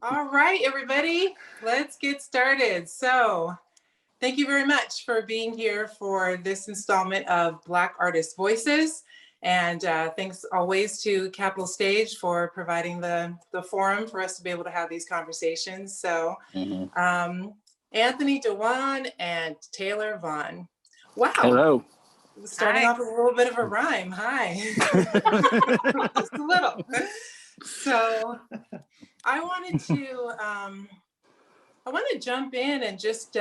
All right, everybody, let's get started. So, thank you very much for being here for this installment of Black Artist Voices. And thanks always to CapStage for providing the forum for us to be able to have these conversations. So, Anthony Dewan and Taylor Vaughan. Wow. Hello. Starting off with a little bit of a rhyme. Hi. Just a little. So, I wanted to jump in and just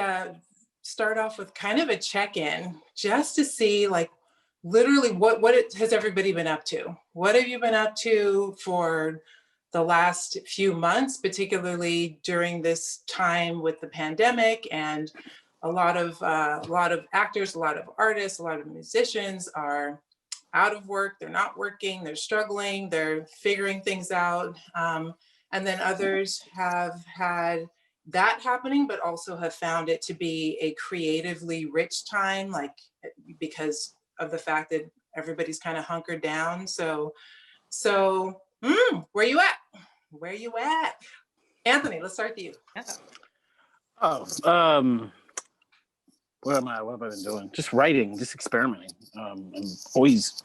start off with kind of a check-in, just to see, like, literally has everybody been up to? What have you been up to for the last few months, particularly during this time with the pandemic? And a lot of actors, a lot of artists, a lot of musicians are out of work. They're not working. They're struggling. They're figuring things out. And then others have had that happening, but also have found it to be a creatively rich time, like, because of the fact that everybody's kind of hunkered down. So where you at? Where you at? Anthony, let's start with you. What have I been doing? Just writing, just experimenting. I'm always,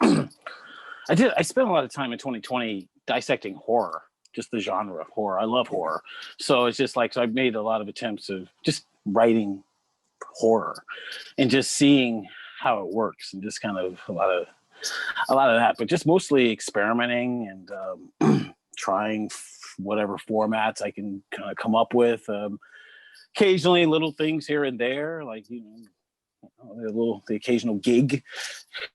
I spent a lot of time in 2020 dissecting horror, just the genre of horror. I love horror. So it's just like, so I've made a lot of attempts of just writing horror and just seeing how it works, and just kind of a lot of that, but just mostly experimenting and trying whatever formats I can kind of come up with. Occasionally little things here and there, like, the occasional gig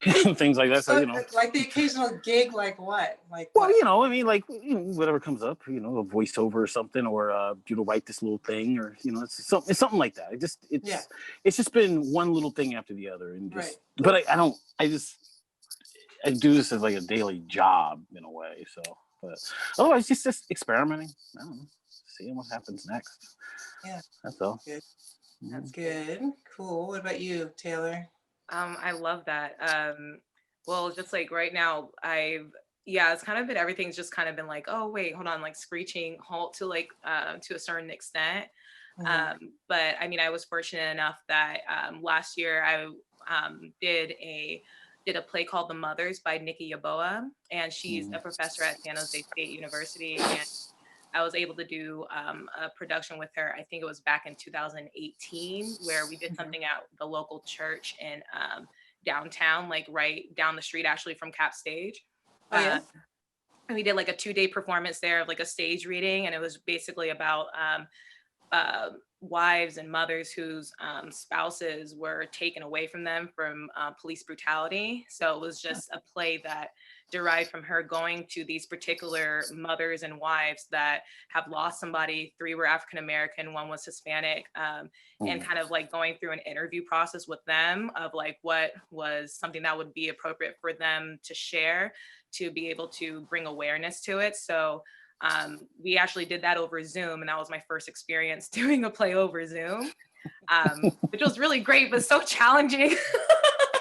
and things like that. So, like the occasional gig, like what? Like, well, whatever comes up, a voiceover or something, or write this little thing, or it's something like that. It's just been one little thing after the other, and just. Right. But I do this as like a daily job in a way. So, but otherwise, just experimenting. I don't know, seeing what happens next. Yeah, that's all. Good. That's good. Cool. What about you, Taylor? I love that. Well, just like right now, it's kind of been, everything's just kind of been like, oh wait, hold on, like screeching halt to like to a certain extent. Mm-hmm. But I mean, I was fortunate enough that last year I did a play called The Mothers by Nikki Yaboa, and she's a professor at San Jose State University, and I was able to do a production with her. I think it was back in 2018, where we did something at the local church in downtown, like right down the street, actually, from CapStage. Oh, yeah. And we did like a 2-day performance there of like a stage reading, and it was basically about wives and mothers whose spouses were taken away from them from police brutality. So it was just a play that derived from her going to these particular mothers and wives that have lost somebody. 3 were African American, 1 was Hispanic, and kind of like going through an interview process with them of like what was something that would be appropriate for them to share to be able to bring awareness to it. So we actually did that over Zoom, and that was my first experience doing a play over Zoom, which was really great, but so challenging.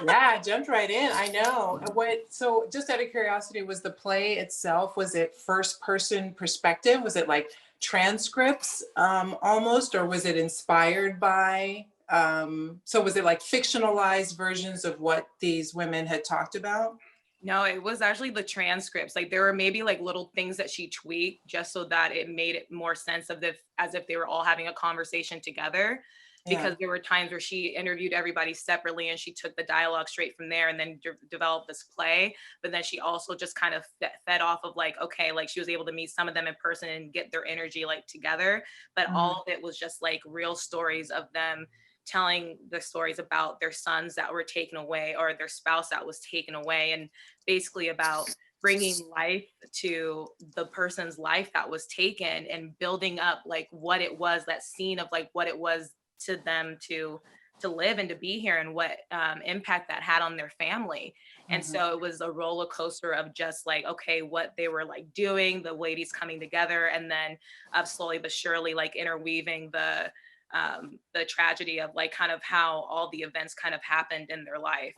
Yeah, jumped right in. I know. So just out of curiosity, was the play itself, was it first person perspective? Was it like transcripts almost, or was it inspired by, so was it like fictionalized versions of what these women had talked about? No, it was actually the transcripts. Like there were maybe like little things that she tweaked just so that it made it more sense of as if they were all having a conversation together. Because there were times where she interviewed everybody separately and she took the dialogue straight from there and then developed this play. But then she also just kind of fed off of like, okay, like she was able to meet some of them in person and get their energy like together. But all of it was just like real stories of them telling the stories about their sons that were taken away or their spouse that was taken away, and basically about bringing life to the person's life that was taken and building up like what it was, that scene of like what it was to them to live and to be here, and what impact that had on their family. And so it was a roller coaster of just like, okay, what they were like doing, the ladies coming together, and then slowly but surely like interweaving the tragedy of like kind of how all the events kind of happened in their life.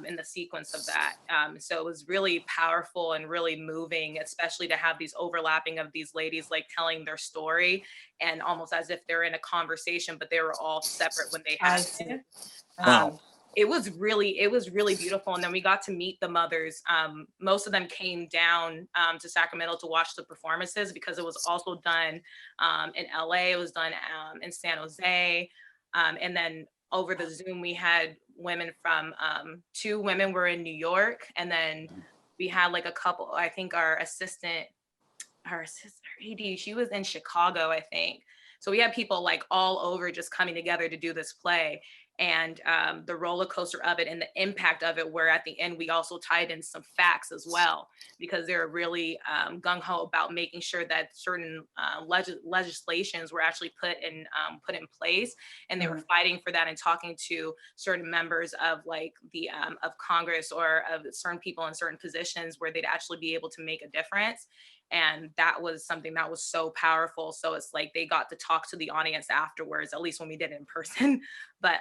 in the sequence of that. So it was really powerful and really moving, especially to have these overlapping of these ladies like telling their story and almost as if they're in a conversation, but they were all separate when they I had see. it. Wow. It was really beautiful. And then we got to meet the mothers. Most of them came down to Sacramento to watch the performances because it was also done in LA. It was done in San Jose. And then over the Zoom, we had women from 2 women were in New York. And then we had like a couple, I think our assistant, her AD, she was in Chicago, I think. So we had people like all over just coming together to do this play. And the roller coaster of it and the impact of it, where at the end we also tied in some facts as well, because they're really gung-ho about making sure that certain legislations were actually put in place, and they were fighting for that and talking to certain members of like the of Congress or of certain people in certain positions where they'd actually be able to make a difference. And that was something that was so powerful. So it's like they got to talk to the audience afterwards, at least when we did it in person. But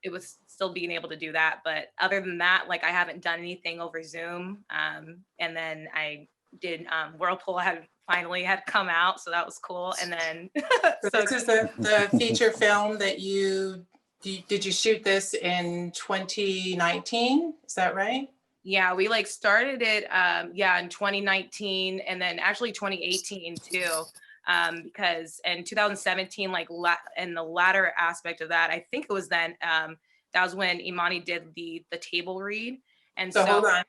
it was still being able to do that. But other than that, like I haven't done anything over Zoom. And then I did Whirlpool had finally come out. So that was cool. And then So this is the feature film that did you shoot this in 2019? Is that right? Yeah, we like started it, in 2019 and then actually 2018 too, because in 2017, like in the latter aspect of that, I think it was then, that was when Imani did the table read. And so hold on,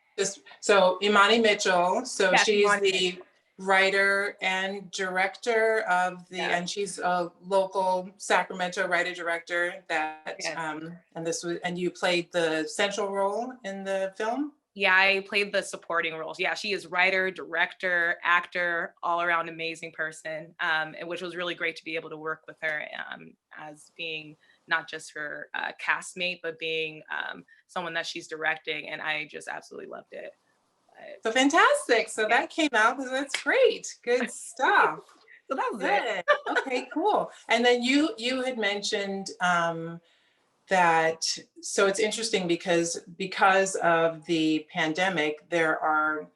so Imani Mitchell, so yes, she's Imani the Mitchell. Writer and director of the, Yeah. and she's a local Sacramento writer director that, Yes. and you played the central role in the film? Yeah, I played the supporting roles. Yeah, she is writer, director, actor, all around amazing person, and which was really great to be able to work with her as being not just her castmate, but being someone that she's directing. And I just absolutely loved it. So fantastic. So that came out. That's great. Good stuff. So that was it. Good. Okay, cool. And then you had mentioned that, so it's interesting because of the pandemic, there are,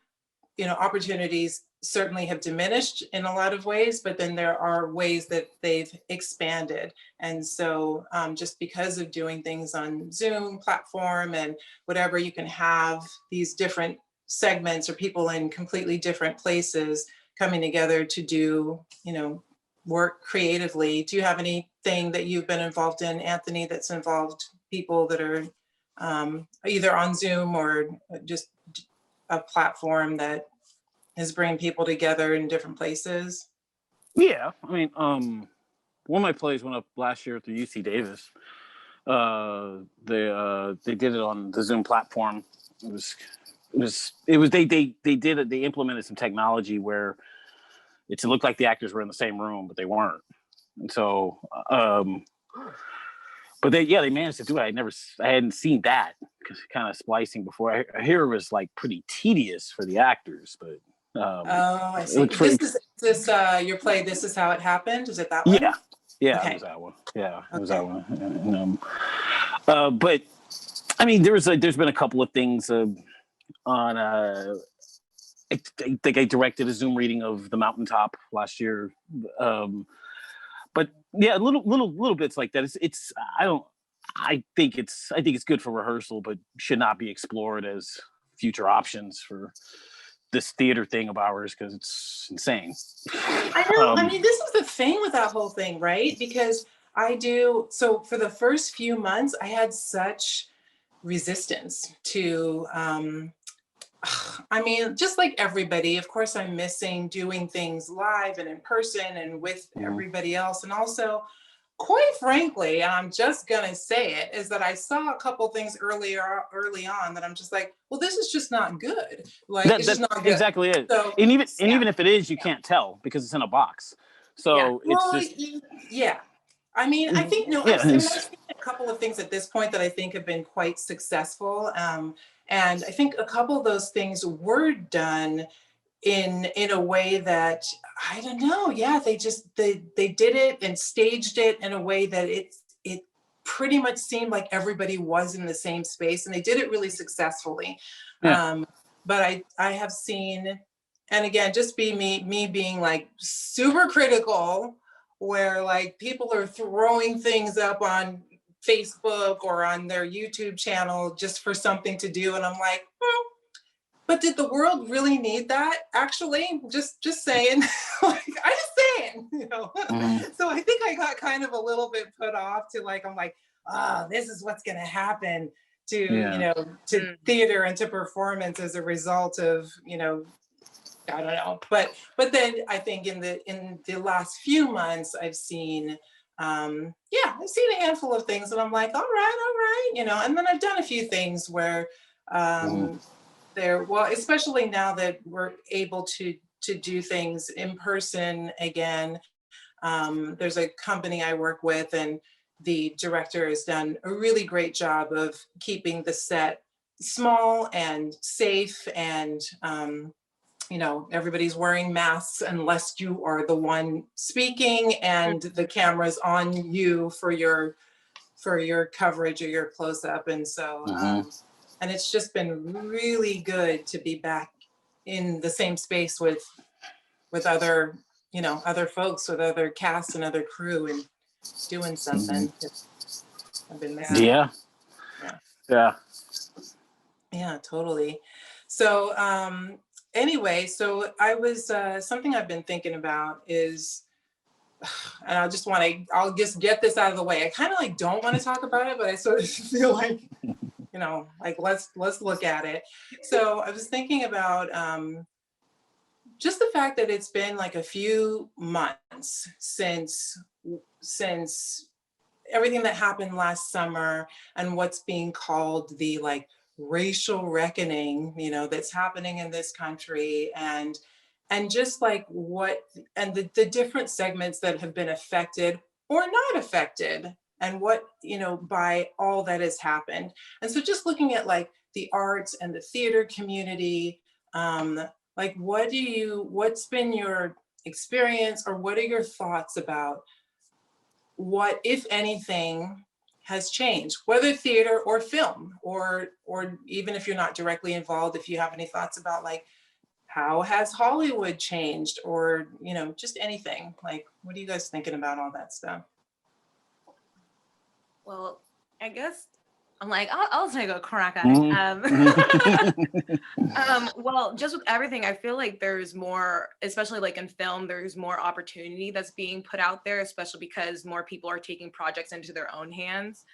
opportunities certainly have diminished in a lot of ways, but then there are ways that they've expanded. And so just because of doing things on Zoom platform and whatever, you can have these different segments or people in completely different places coming together to do, work creatively. Do you have anything that you've been involved in, Anthony, that's involved people that are either on Zoom or just a platform that is bringing people together in different places? Yeah, I mean, one of my plays went up last year at the UC Davis. They did it on the Zoom platform. They implemented some technology where it looked like the actors were in the same room, but they weren't. And so, but they managed to do it. I hadn't seen that because kind of splicing before. I hear it was like pretty tedious for the actors, but I see. This is your play. This Is How It Happened. Is it that one? Yeah, okay. It was that one. Yeah, it was that one. But I mean, there's been a couple of things on. I think I directed a Zoom reading of The Mountaintop last year. But yeah, little bits like that. I think it's good for rehearsal, but should not be explored as future options for this theater thing of ours because it's insane. I know. I mean, this is the thing with that whole thing, right? Because so for the first few months, I had such resistance to, I mean, just like everybody, of course, I'm missing doing things live and in person and with everybody else. And also, quite frankly, and I'm just gonna say it, is that I saw a couple things early on that I'm just like, well, this is just not good. Like, it's just not good. Exactly it. So, and even if it is, you can't tell because it's in a box. So yeah. I mean, I think I've seen a couple of things at this point that I think have been quite successful. And I think a couple of those things were done in a way that, I don't know, yeah, they did it and staged it in a way that it pretty much seemed like everybody was in the same space, and they did it really successfully. Yeah. But I have seen, and again, just be me being like super critical, where like people are throwing things up on Facebook or on their YouTube channel just for something to do. And I'm like, but did the world really need that? Actually, just saying, like, I'm just saying, you know. So I think I got kind of a little bit put off to like, I'm like, this is what's gonna happen to, you know, to theater and to performance as a result of, you know, I don't know. But then I think in the last few months, I've seen, I've seen a handful of things and I'm like, all right, you know, and then I've done a few things where well, especially now that we're able to do things in person again. There's a company I work with, and the director has done a really great job of keeping the set small and safe, and you know, everybody's wearing masks unless you are the one speaking, and the camera's on you for your coverage or your close-up. And so and it's just been really good to be back in the same space with other, you know, other folks, with other casts and other crew, and doing something. I've been missing. Yeah, totally. So anyway, so I was something I've been thinking about is, and I'll just get this out of the way. I kind of like don't want to talk about it, but I sort of feel like, you know, like let's look at it. So I was thinking about just the fact that it's been like a few months since everything that happened last summer, and what's being called the like racial reckoning, you know, that's happening in this country, and just like what, and the different segments that have been affected or not affected, and what, you know, by all that has happened. And so just looking at like the arts and the theater community, like what's been your experience, or what are your thoughts about what, if anything, has changed, whether theater or film, or even if you're not directly involved, if you have any thoughts about like how has Hollywood changed, or, you know, just anything. Like, what are you guys thinking about all that stuff? Well, I guess I'm like, I'll take a crack at it. Well, just with everything, I feel like there's more, especially like in film, there's more opportunity that's being put out there, especially because more people are taking projects into their own hands,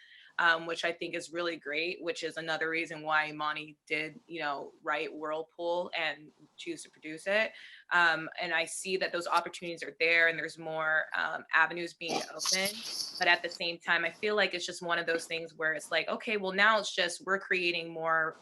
which I think is really great, which is another reason why Monty did, you know, write Whirlpool and choose to produce it. And I see that those opportunities are there, and there's more avenues being open. But at the same time, I feel like it's just one of those things where it's like, okay, well, now it's just we're creating more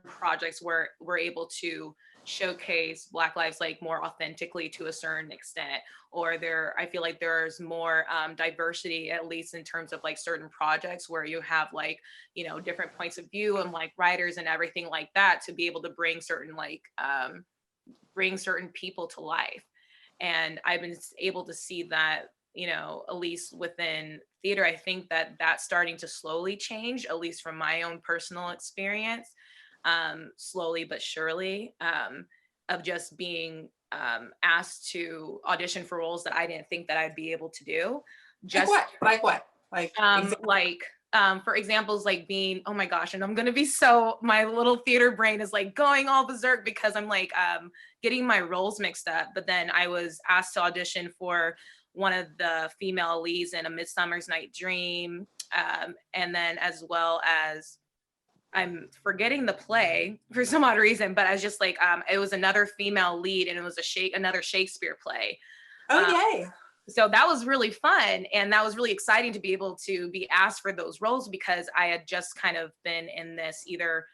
projects where we're able to showcase Black lives like more authentically to a certain extent, or I feel like there's more diversity, at least in terms of like certain projects where you have like, you know, different points of view and like writers and everything like that, to be able to bring certain like bring certain people to life. And I've been able to see that, you know, at least within theater, I think that that's starting to slowly change, at least from my own personal experience, slowly but surely, of just being asked to audition for roles that I didn't think that I'd be able to do. Just like what? For examples, like being, oh my gosh, and I'm gonna be so, my little theater brain is like going all berserk because I'm like getting my roles mixed up. But then I was asked to audition for one of the female leads in A Midsummer's Night Dream, and then as well as, I'm forgetting the play for some odd reason, but I was just like, it was another female lead, and it was another Shakespeare play. Oh, yay. So that was really fun. And that was really exciting to be able to be asked for those roles, because I had just kind of been in this either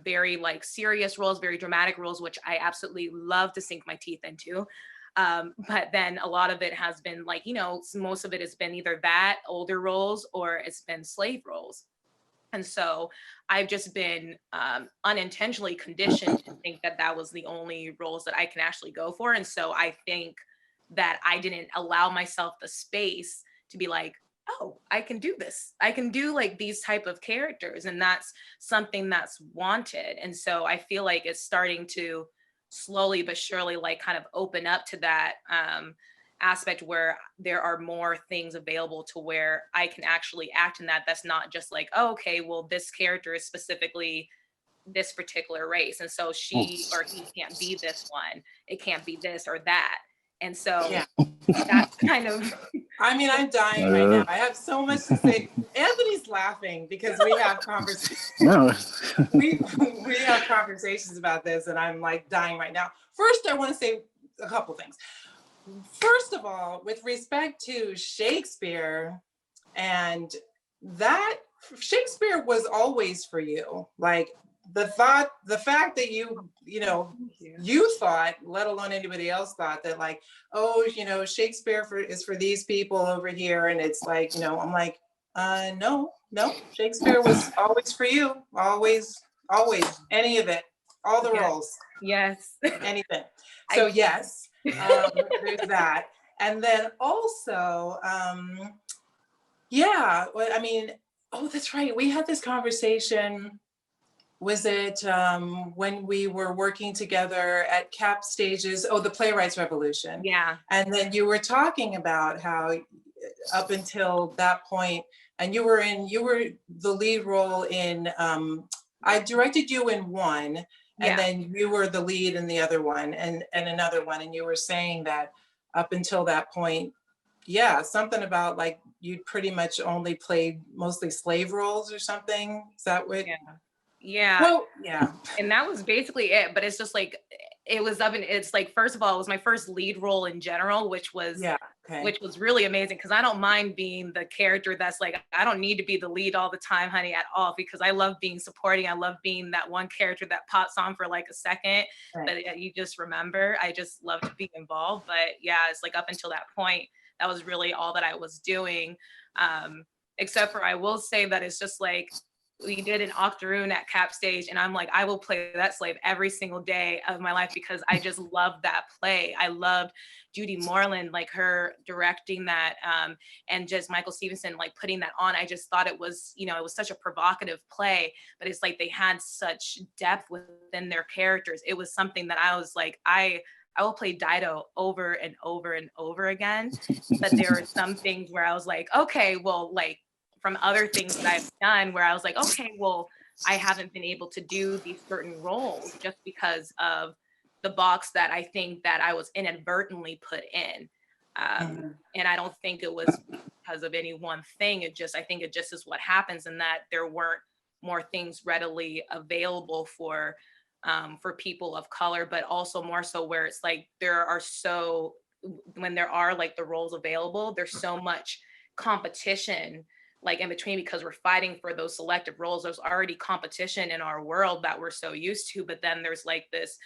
very like serious roles, very dramatic roles, which I absolutely love to sink my teeth into. But then a lot of it has been like, you know, most of it has been either that, older roles, or it's been slave roles. And so I've just been unintentionally conditioned to think that that was the only roles that I can actually go for. And so I think that I didn't allow myself the space to be like, oh, I can do this. I can do like these type of characters, and that's something that's wanted. And so I feel like it's starting to slowly but surely like kind of open up to that aspect where there are more things available to where I can actually act in that. That's not just like, oh, okay, well, this character is specifically this particular race, and so she or he can't be this one. It can't be this or that. And so Yeah. that's kind of I mean, I'm dying right now. I have so much to say. Anthony's laughing because we have conversations. No. we have conversations about this, and I'm like dying right now. First, I want to say a couple things. First of all, with respect to Shakespeare, and that Shakespeare was always for you. Like the fact that you thought, let alone anybody else thought that like, oh, Shakespeare is for these people over here. And it's like, I'm like, no, Shakespeare was always for you. Always, any of it, all the roles. Yes. Anything. So yes, there's that. And then also, I mean, oh, that's right. We had this conversation. Was it when we were working together at CapStage's, the Playwrights Revolution? Yeah. And then you were talking about how up until that point, and you were the lead role in, I directed you in one, and then you were the lead in the other one and another one. And you were saying that up until that point, something about like you'd pretty much only played mostly slave roles or something. Is that what? Yeah. Well, yeah. And that was basically it. But it's just like, it's like, first of all, it was my first lead role in general, which was really amazing, because I don't mind being the character that's like, I don't need to be the lead all the time, honey, at all, because I love being supporting. I love being that one character that pops on for like a second that you just remember. I just love to be involved. But yeah, it's like up until that point, that was really all that I was doing. Except for, I will say that it's just like, we did an octoroon at CapStage, and I'm like, I will play that slave every single day of my life, because I just loved that play. I loved Judy Moreland, like her directing that, and just Michael Stevenson, like putting that on. I just thought it was, it was such a provocative play, but it's like they had such depth within their characters. It was something that I was like, I will play Dido over and over and over again. But there are some things where I was like, okay, well, like, from other things that I've done where I was like, okay, well, I haven't been able to do these certain roles just because of the box that I think that I was inadvertently put in. And I don't think it was because of any one thing. I think it just is what happens, and that there weren't more things readily available for people of color, but also more so where it's like when there are like the roles available, there's so much competition like in between, because we're fighting for those selective roles. There's already competition in our world that we're so used to, but then there's like this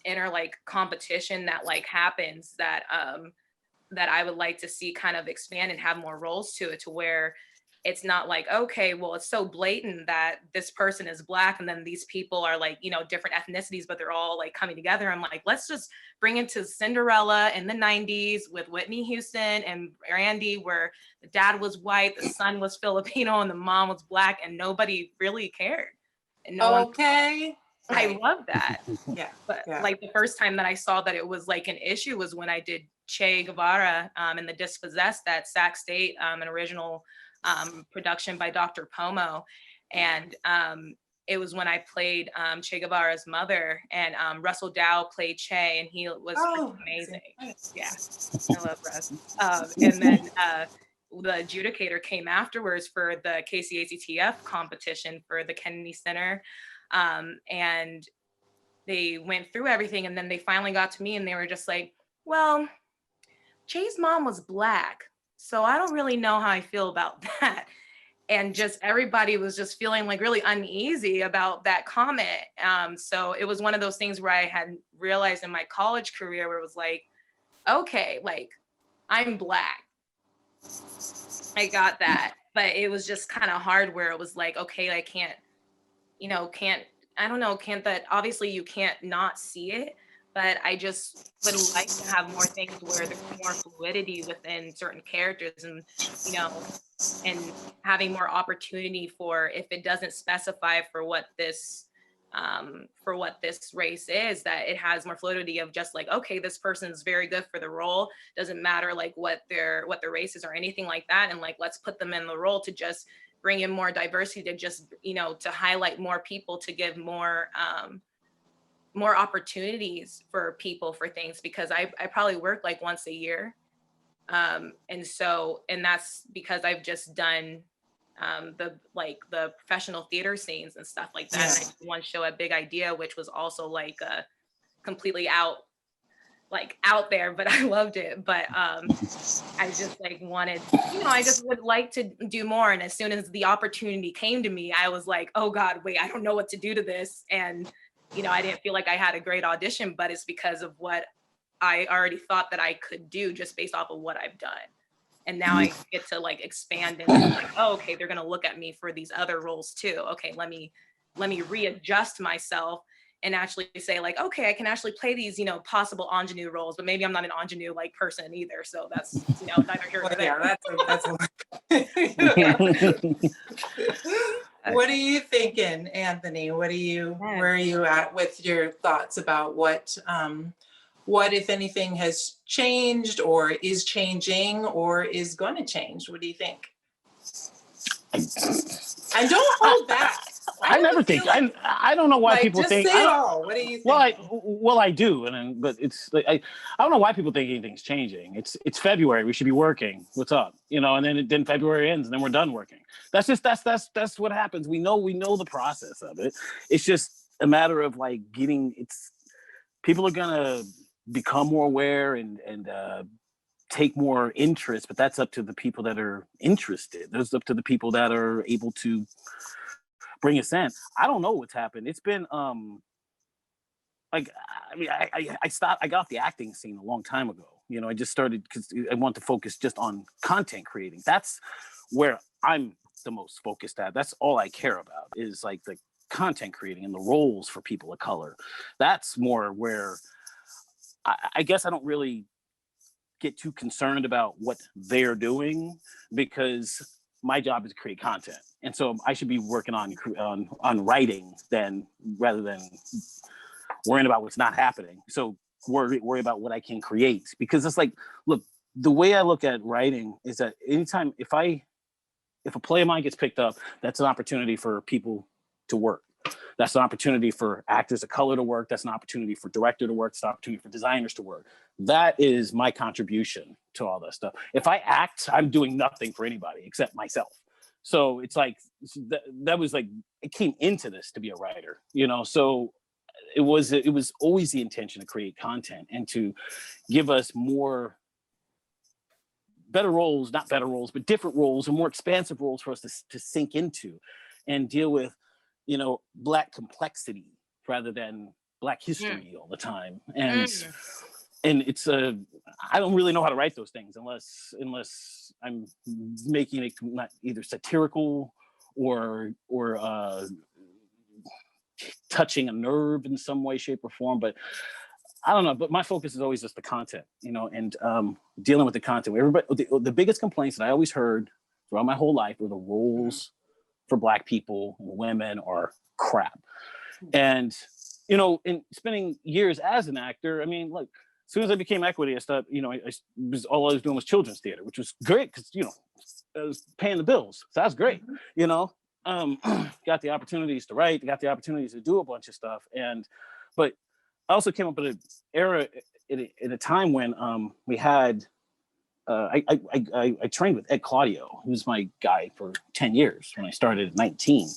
inner like competition that like happens that I would like to see kind of expand and have more roles to it, to where it's not like, okay, well, it's so blatant that this person is Black and then these people are like, different ethnicities, but they're all like coming together. I'm like, let's just bring it to Cinderella in the 90s with Whitney Houston and Randy, where the dad was white, the son was Filipino, and the mom was Black, and nobody really cared. And I love that. But like the first time that I saw that it was like an issue was when I did Che Guevara in The Dispossessed at SacTheatre, an original production by Dr. Pomo. And it was when I played Che Guevara's mother, and Russell Dow played Che, and he was amazing. Yeah, I love Russ. And then the adjudicator came afterwards for the KCACTF competition for the Kennedy Center. And they went through everything, and then they finally got to me, and they were just like, well, Che's mom was Black, so I don't really know how I feel about that. And just everybody was just feeling like really uneasy about that comment. So it was one of those things where I had realized in my college career where it was like, okay, like I'm Black. I got that. But it was just kind of hard where it was like, okay, I can't, I don't know, obviously you can't not see it, but I just would like to have more things where there's more fluidity within certain characters, and you know, and having more opportunity for, if it doesn't specify for what this race is, that it has more fluidity of just like, okay, this person's very good for the role, doesn't matter like what their race is or anything like that, and like let's put them in the role to just bring in more diversity, to just, you know, to highlight more people, to give more more opportunities for people for things, because I probably work like once a year, and that's because I've just done the professional theater scenes and stuff like that. Yeah. And I did one show at Big Idea, which was also like completely out there, but I loved it. But I just like wanted, you know, I just would like to do more. And as soon as the opportunity came to me, I was like, oh God, wait, I don't know what to do to this. And, you know, I didn't feel like I had a great audition, but it's because of what I already thought that I could do just based off of what I've done. And now I get to like expand and like, oh, okay, they're gonna look at me for these other roles too. Okay, let me readjust myself and actually say like, okay, I can actually play these, you know, possible ingenue roles, but maybe I'm not an ingenue like person either. So that's, you know, neither here nor there. Yeah, What are you thinking, Anthony? Where are you at with your thoughts about what if anything has changed or is changing or is going to change? What do you think? And don't hold back. I never think. I don't know why like, people just think. Say it all. What do you think? Well, I do, but it's like I don't know why people think anything's changing. It's February. We should be working. What's up? You know, and then February ends, and then we're done working. That's what happens. We know the process of it. It's just a matter of like people are gonna become more aware and take more interest, but that's up to the people that are interested. That's up to the people that are able to bring us in. I don't know what's happened. It's been like, I mean, I got off the acting scene a long time ago. You know, I just started because I want to focus just on content creating. That's where I'm the most focused at. That's all I care about is like the content creating and the roles for people of color. That's more where I guess I don't really get too concerned about what they're doing, because my job is to create content, and so I should be working on writing rather than worrying about what's not happening. So worry about what I can create, because it's like, look, the way I look at writing is that anytime if a play of mine gets picked up, that's an opportunity for people to work. That's an opportunity for actors of color to work. That's an opportunity for director to work. It's an opportunity for designers to work. That is my contribution to all that stuff. If I act, I'm doing nothing for anybody except myself. So it's like, that was like, it came into this to be a writer, you know? So it was always the intention to create content and to give us better roles, not better roles, but different roles and more expansive roles for us to sink into and deal with, you know, Black complexity rather than Black history all the time. And it's I don't really know how to write those things unless I'm making it not either satirical or touching a nerve in some way, shape, or form. But I don't know. But my focus is always just the content, you know, and dealing with the content. The biggest complaints that I always heard throughout my whole life were the roles for Black people and women are crap. And, you know, in spending years as an actor, I mean, like, as soon as I became equity, I started, you know, all I was doing was children's theater, which was great because, you know, I was paying the bills. So that's great, you know. Got the opportunities to write, got the opportunities to do a bunch of stuff. But I also came up at an era, at a time when we had, I trained with Ed Claudio, who was my guy for 10 years when I started at 19.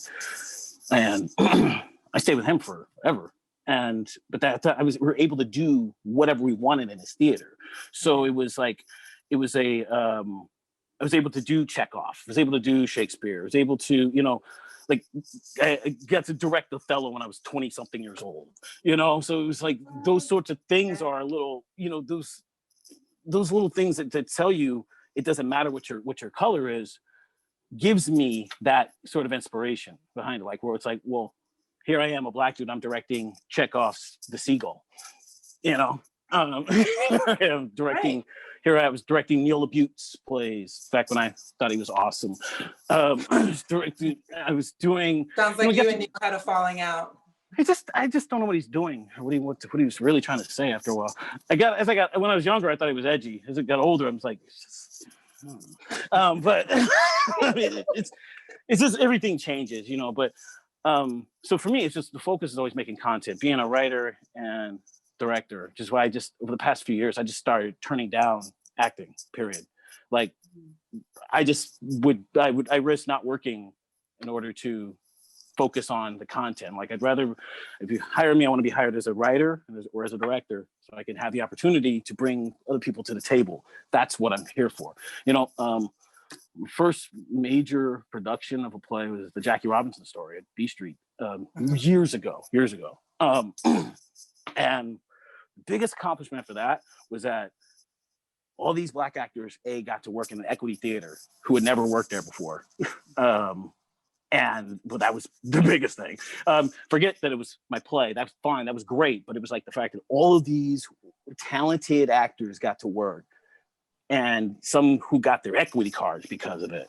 And I stayed with him forever. But we were able to do whatever we wanted in his theater. So it was like, I was able to do Chekhov, I was able to do Shakespeare, I was able to, you know, like I got to direct Othello when I was 20 something years old, you know? So it was like, those sorts of things are a little, you know, those little things that tell you it doesn't matter what your color is, gives me that sort of inspiration behind it. Like, where it's like, well, here I am, a Black dude, I'm directing Chekhov's The Seagull. you know, here I am directing. Right. Here I was directing Neil LaBute's plays back when I thought he was awesome. I was doing. Sounds like you and Neil had a falling out. I just don't know what he's doing, or what he was really trying to say. After a while, when I was younger, I thought he was edgy. As I got older, I was like, but I mean, it's just everything changes, you know. But so for me, it's just the focus is always making content, being a writer and director. Just why over the past few years, I just started turning down acting. Period. Like I risk not working in order to focus on the content. Like I'd rather, if you hire me, I want to be hired as a writer or as a director, so I can have the opportunity to bring other people to the table. That's what I'm here for. You know, first major production of a play was the Jackie Robinson story at B Street years ago. And the biggest accomplishment for that was that all these Black actors got to work in an equity theater who had never worked there before. And well, that was the biggest thing. Forget that it was my play. That's fine. That was great. But it was like the fact that all of these talented actors got to work, and some who got their equity cards because of it.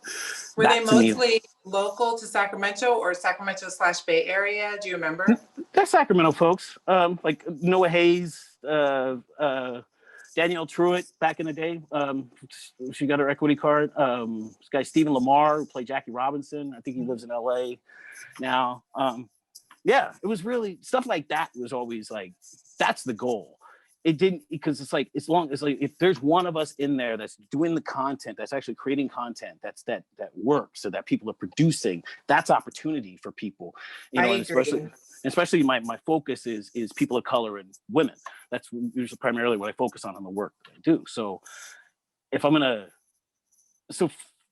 Were they mostly local to Sacramento or Sacramento/Bay Area? Do you remember? They're Sacramento folks. Like Noah Hayes, Danielle Truitt back in the day. She got her equity card. This guy, Stephen Lamar, who played Jackie Robinson. I think he lives in LA now. Yeah, it was really stuff like that was always like, that's the goal. It didn't, because it's like, as long as like, if there's one of us in there that's doing the content, that's actually creating content, that works, so that people are producing, that's opportunity for people. You know, and especially my focus is people of color and women. That's usually primarily what I focus on the work that I do. So if I'm gonna,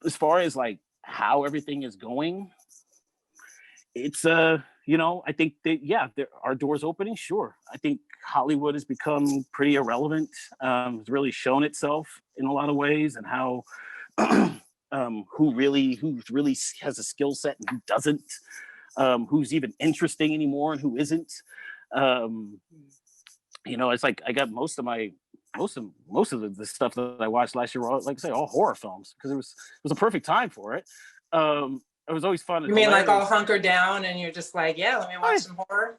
as far as like how everything is going, it's you know, I think that there are doors opening. Sure, I think Hollywood has become pretty irrelevant. It's really shown itself in a lot of ways, and how who really has a skill set and who doesn't. Who's even interesting anymore and who isn't. You know, it's like I got most of the stuff that I watched last year were all, like I say, all horror films, because it was a perfect time for it. It was always fun. You mean like all hunkered down and you're just like, yeah, let me watch some horror?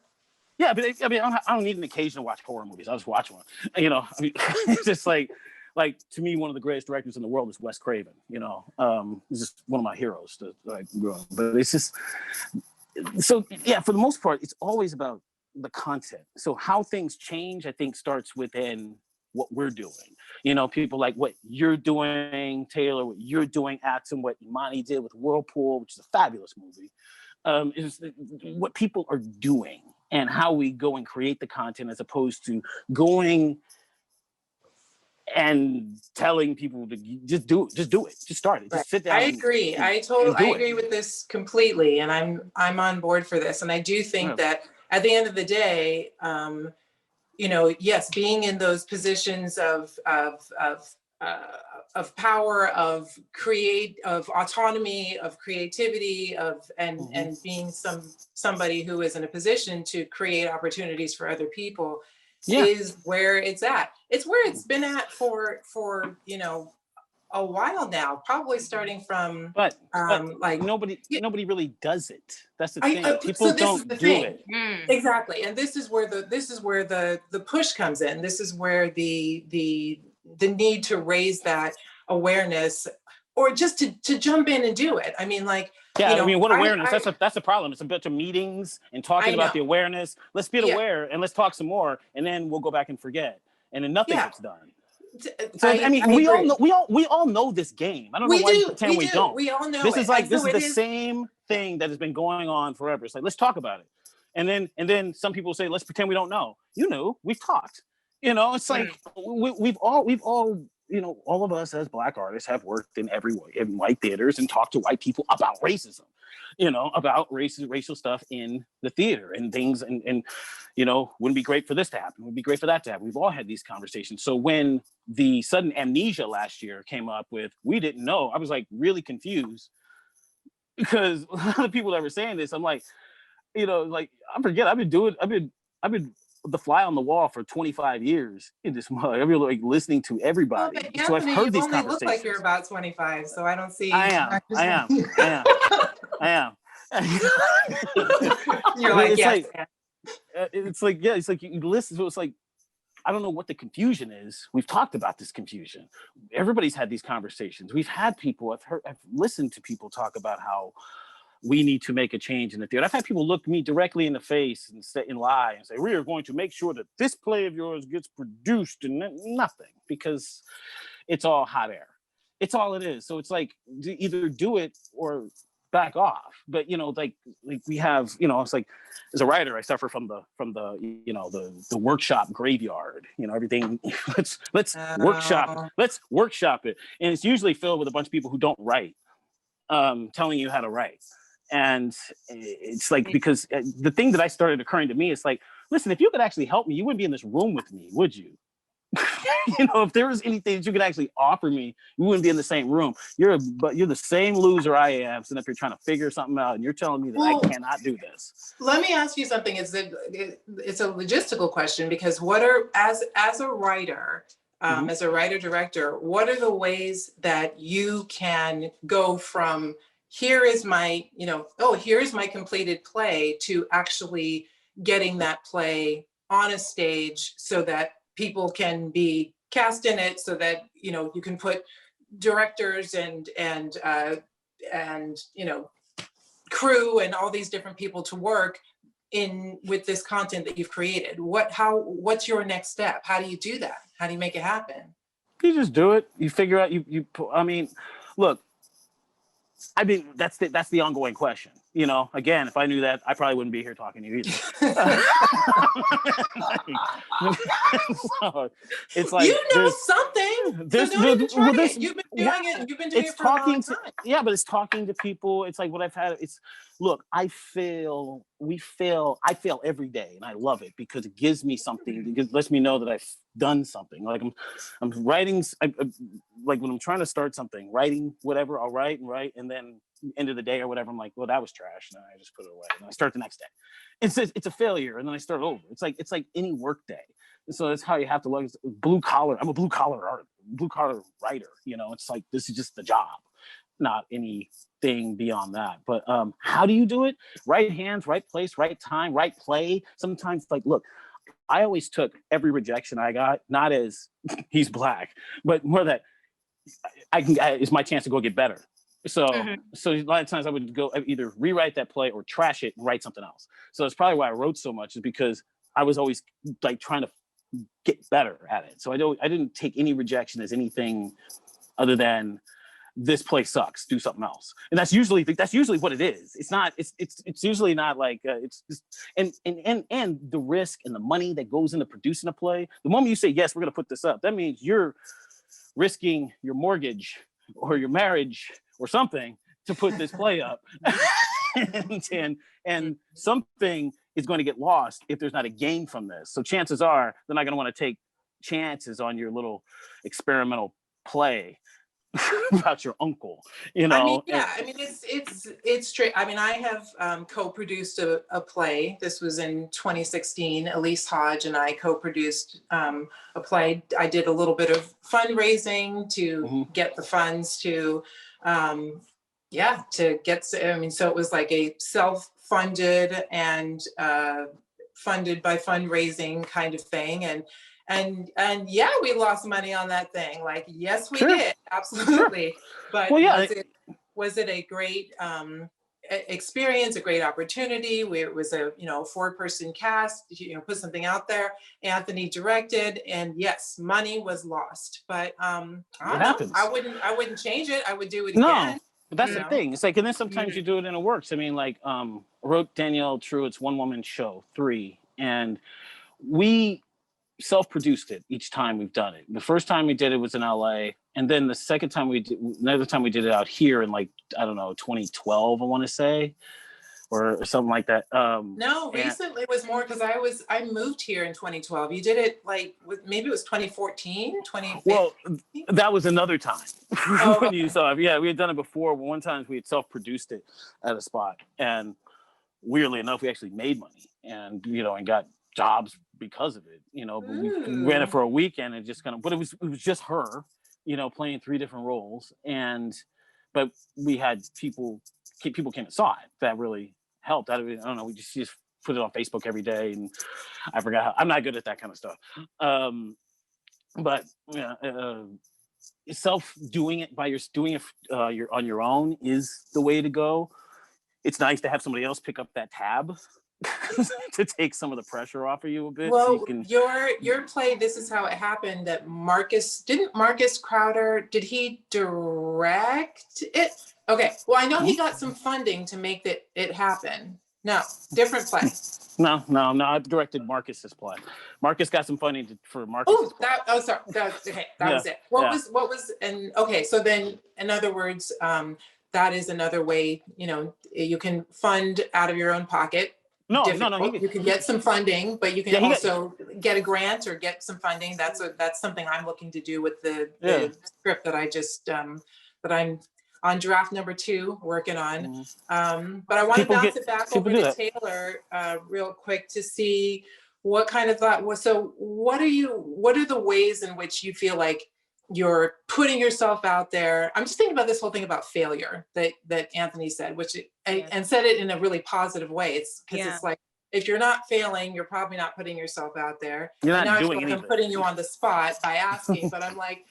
Yeah, but I mean, I don't need an occasion to watch horror movies. I'll just watch one. You know, I mean, it's just like to me, one of the greatest directors in the world is Wes Craven. You know, he's just one of my heroes that I grew up. But it's just, so yeah, for the most part, it's always about the content. So how things change, I think, starts within what we're doing. You know, people like what you're doing, Taylor, what you're doing, Atim, what Imani did with Whirlpool, which is a fabulous movie, is what people are doing and how we go and create the content, as opposed to going and telling people to just do it, just start it, just sit down. I agree. I agree with this completely, and I'm on board for this. And I do think that at the end of the day, you know, yes, being in those positions of power, of autonomy, of creativity, and being somebody who is in a position to create opportunities for other people, is where it's at. It's where it's been at for you know, a while now, probably starting from but like nobody really does it. That's the thing. People so don't do it. Exactly. And this is where the push comes in. This is where the need to raise that awareness, or just to jump in and do it. I mean, like, yeah, you know, I mean, what awareness? That's a problem. It's a bunch of meetings and talking about the awareness. Let's be aware and let's talk some more, and then we'll go back and forget, and then nothing gets done. So I mean, we all know this game. I don't know why you pretend we don't. We all know this it. Is like this is the same thing that has been going on forever. It's like, let's talk about it, and then some people say, let's pretend we don't know. You know, we've talked. You know, it's like we've all you know, all of us as Black artists have worked in white theaters and talked to white people about racism, you know, about racial stuff in the theater and things, and you know, wouldn't be great for this to happen, would be great for that to happen. We've all had these conversations. So when the sudden amnesia last year came up with, we didn't know, I was like really confused, because a lot of the people that were saying this, I'm like, you know, like, I forget, I've been the fly on the wall for 25 years in this mug. I've been like listening to everybody. Well, but So I've Anthony, heard you these only look like conversations. you're about 25, so I don't see. I am. You're like, It's yes. it's like you listen. So it's like, I don't know what the confusion is. We've talked about this confusion. Everybody's had these conversations. We've had people, I've listened to people talk about how we need to make a change in the theater. I've had people look me directly in the face and lie and say, we are going to make sure that this play of yours gets produced, and nothing, because it's all hot air. It's all it is. So it's like, either do it or back off. But like we have, it's like, as a writer, I suffer from the the workshop graveyard. Everything. let's workshop it, and it's usually filled with a bunch of people who don't write, telling you how to write. And it's like, because the thing that I started occurring to me is like, listen, if you could actually help me, you wouldn't be in this room with me, would you? If there was anything that you could actually offer me, you wouldn't be in the same room. You're the same loser I am, sitting up here trying to figure something out, and you're telling me that I cannot do this. Let me ask you something. It's a logistical question, because what are, as a writer, as a writer director, what are the ways that you can go from here is my, here's my completed play, to actually getting that play on a stage so that people can be cast in it, so that you can put directors and crew and all these different people to work in with this content that you've created. What's your next step? How do you do that? How do you make it happen? You just do it. You figure out. Look. That's the ongoing question. Again, if I knew that, I probably wouldn't be here talking to you either. So it's like, something. You've been doing it. You've been doing it for a long time. Yeah, but it's talking to people. It's like what I've had. I fail every day, and I love it because it gives me something. It lets me know that I've done something. Like I'm writing. Like when I'm trying to start something, writing whatever, I'll write, and then end of the day or whatever, I'm like, well, that was trash, and then I just put it away, and I start the next day. It's a failure, and then I start over. It's like any work day. And so that's how you have to look. Blue collar. I'm a blue collar writer. It's like, this is just the job, not anything beyond that. But how do you do it? Right hands, right place, right time, right play. Sometimes, like, look, I always took every rejection I got, not as he's black, but more that it's my chance to go get better. So a lot of times I would go either rewrite that play or trash it and write something else. So that's probably why I wrote so much, is because I was always like trying to get better at it. So I didn't take any rejection as anything other than, this play sucks, do something else. And that's usually what it is. It's not, it's usually not like, it's just, and the risk and the money that goes into producing a play, the moment you say, yes, we're going to put this up, that means you're risking your mortgage or your marriage or something to put this play up. and something is going to get lost if there's not a gain from this. So chances are they're not going to want to take chances on your little experimental play about your uncle, it's straight. I have co-produced a play. This was in 2016. Elise Hodge and I co-produced a play. I did a little bit of fundraising to get the funds to get, so it was like a self-funded and funded by fundraising kind of thing. And yeah, we lost money on that thing. Like, yes, we did. Absolutely. But was it a great experience, a great opportunity? It was a 4-person cast, put something out there. Anthony directed, and yes, money was lost. But I wouldn't change it. I would do it again. But that's the thing. It's like, and then sometimes you do it and it works. I wrote Danielle Truitt's one-woman show, 3, and we self-produced it each time we've done it. The first time we did it was in LA, and then the second time another time we did it out here in 2012, I want to say, or something like that. Recently it was more, because I moved here in 2012. You did it maybe it was 2014, 2015. Well, that was another time. When you saw it. Yeah, we had done it before. One time we had self-produced it at a spot, and weirdly enough, we actually made money and and got jobs because of it, but we ran it for a weekend and just but it was just her, playing 3 different roles. But we had people came and saw it. That really helped. I don't know. We just put it on Facebook every day, and I forgot how, I'm not good at that kind of stuff. But yeah, doing it you're on your own is the way to go. It's nice to have somebody else pick up that tab to take some of the pressure off of you a bit. Well, so you can... your play, This Is How It Happened, that Marcus Crowder, did he direct it? Okay, well, I know he got some funding to make it happen. No, different play. No, I directed Marcus's play. Marcus got some funding for Marcus's play. Sorry, that was it. What was, and okay, so then, in other words, that is another way, you can fund out of your own pocket. No. You can get some funding, but you can also get a grant or get some funding. That's something I'm looking to do with the script that I just that I'm on draft number 2 working on. But I want to bounce it back over to Taylor real quick to see what kind of thought was. So what are the ways in which you feel like you're putting yourself out there? I'm just thinking about this whole thing about failure that Anthony said, and said it in a really positive way. It's because it's like, if you're not failing, you're probably not putting yourself out there. You're not doing anything. I'm putting you on the spot by asking, but I'm like,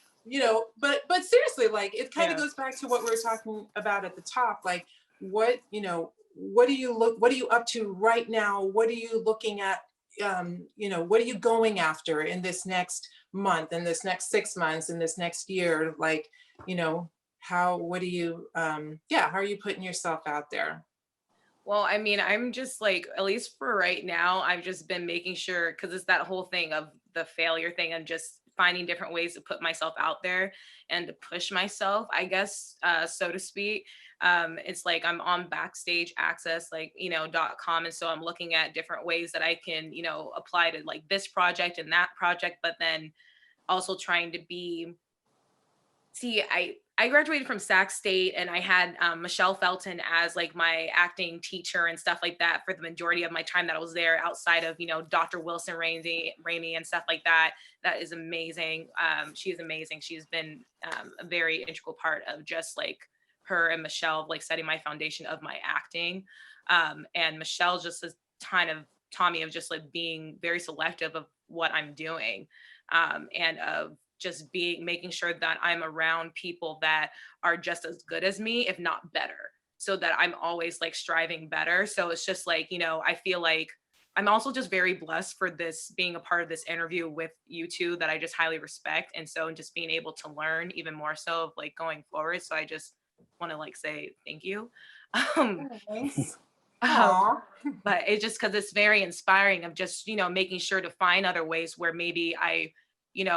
but seriously, like, it kind of goes back to what we were talking about at the top. Like, what are you up to right now? What are you looking at? What are you going after in this next month, in this next 6 months, in this next year? Like, how are you putting yourself out there? Well, I mean, I'm just like, at least for right now, I've just been making sure, because it's that whole thing of the failure thing and just finding different ways to put myself out there and to push myself, I guess, so to speak. It's like I'm on Backstage Access, like, .com. And so I'm looking at different ways that I can, apply to like this project and that project, but then also trying to I graduated from Sac State, and I had Michelle Felton as like my acting teacher and stuff like that for the majority of my time that I was there, outside of, Dr. Wilson Ramey and stuff like that. That is amazing. She's amazing. She's been a very integral part of just like her and Michelle, like setting my foundation of my acting. And Michelle just has kind of taught me of just like being very selective of what I'm doing, and of just making sure that I'm around people that are just as good as me, if not better, so that I'm always like striving better. So it's just like, I feel like I'm also just very blessed for this, being a part of this interview with you two that I just highly respect. And so just being able to learn even more so of like going forward. So I just want to like say thank you. Nice. But it's just because it's very inspiring of just, making sure to find other ways where maybe I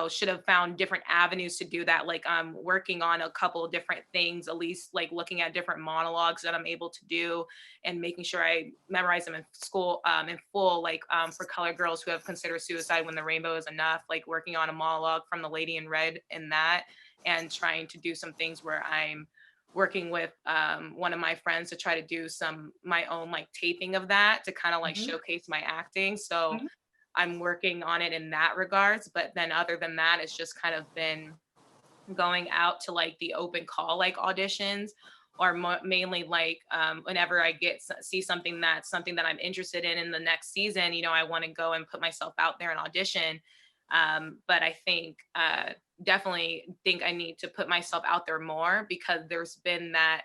should have found different avenues to do that. Like I'm working on a couple of different things, at least like looking at different monologues that I'm able to do and making sure I memorize them in school, in full, like for colored girls who have considered suicide when the rainbow is enough, like working on a monologue from The Lady in Red in that, and trying to do some things where I'm working with one of my friends to try to do my own like taping of that to kind of like showcase my acting. So I'm working on it in that regards. But then other than that, it's just kind of been going out to like the open call, like auditions, or mainly like whenever I see something that I'm interested in the next season, I want to go and put myself out there and audition. But I think definitely think I need to put myself out there more, because there's been that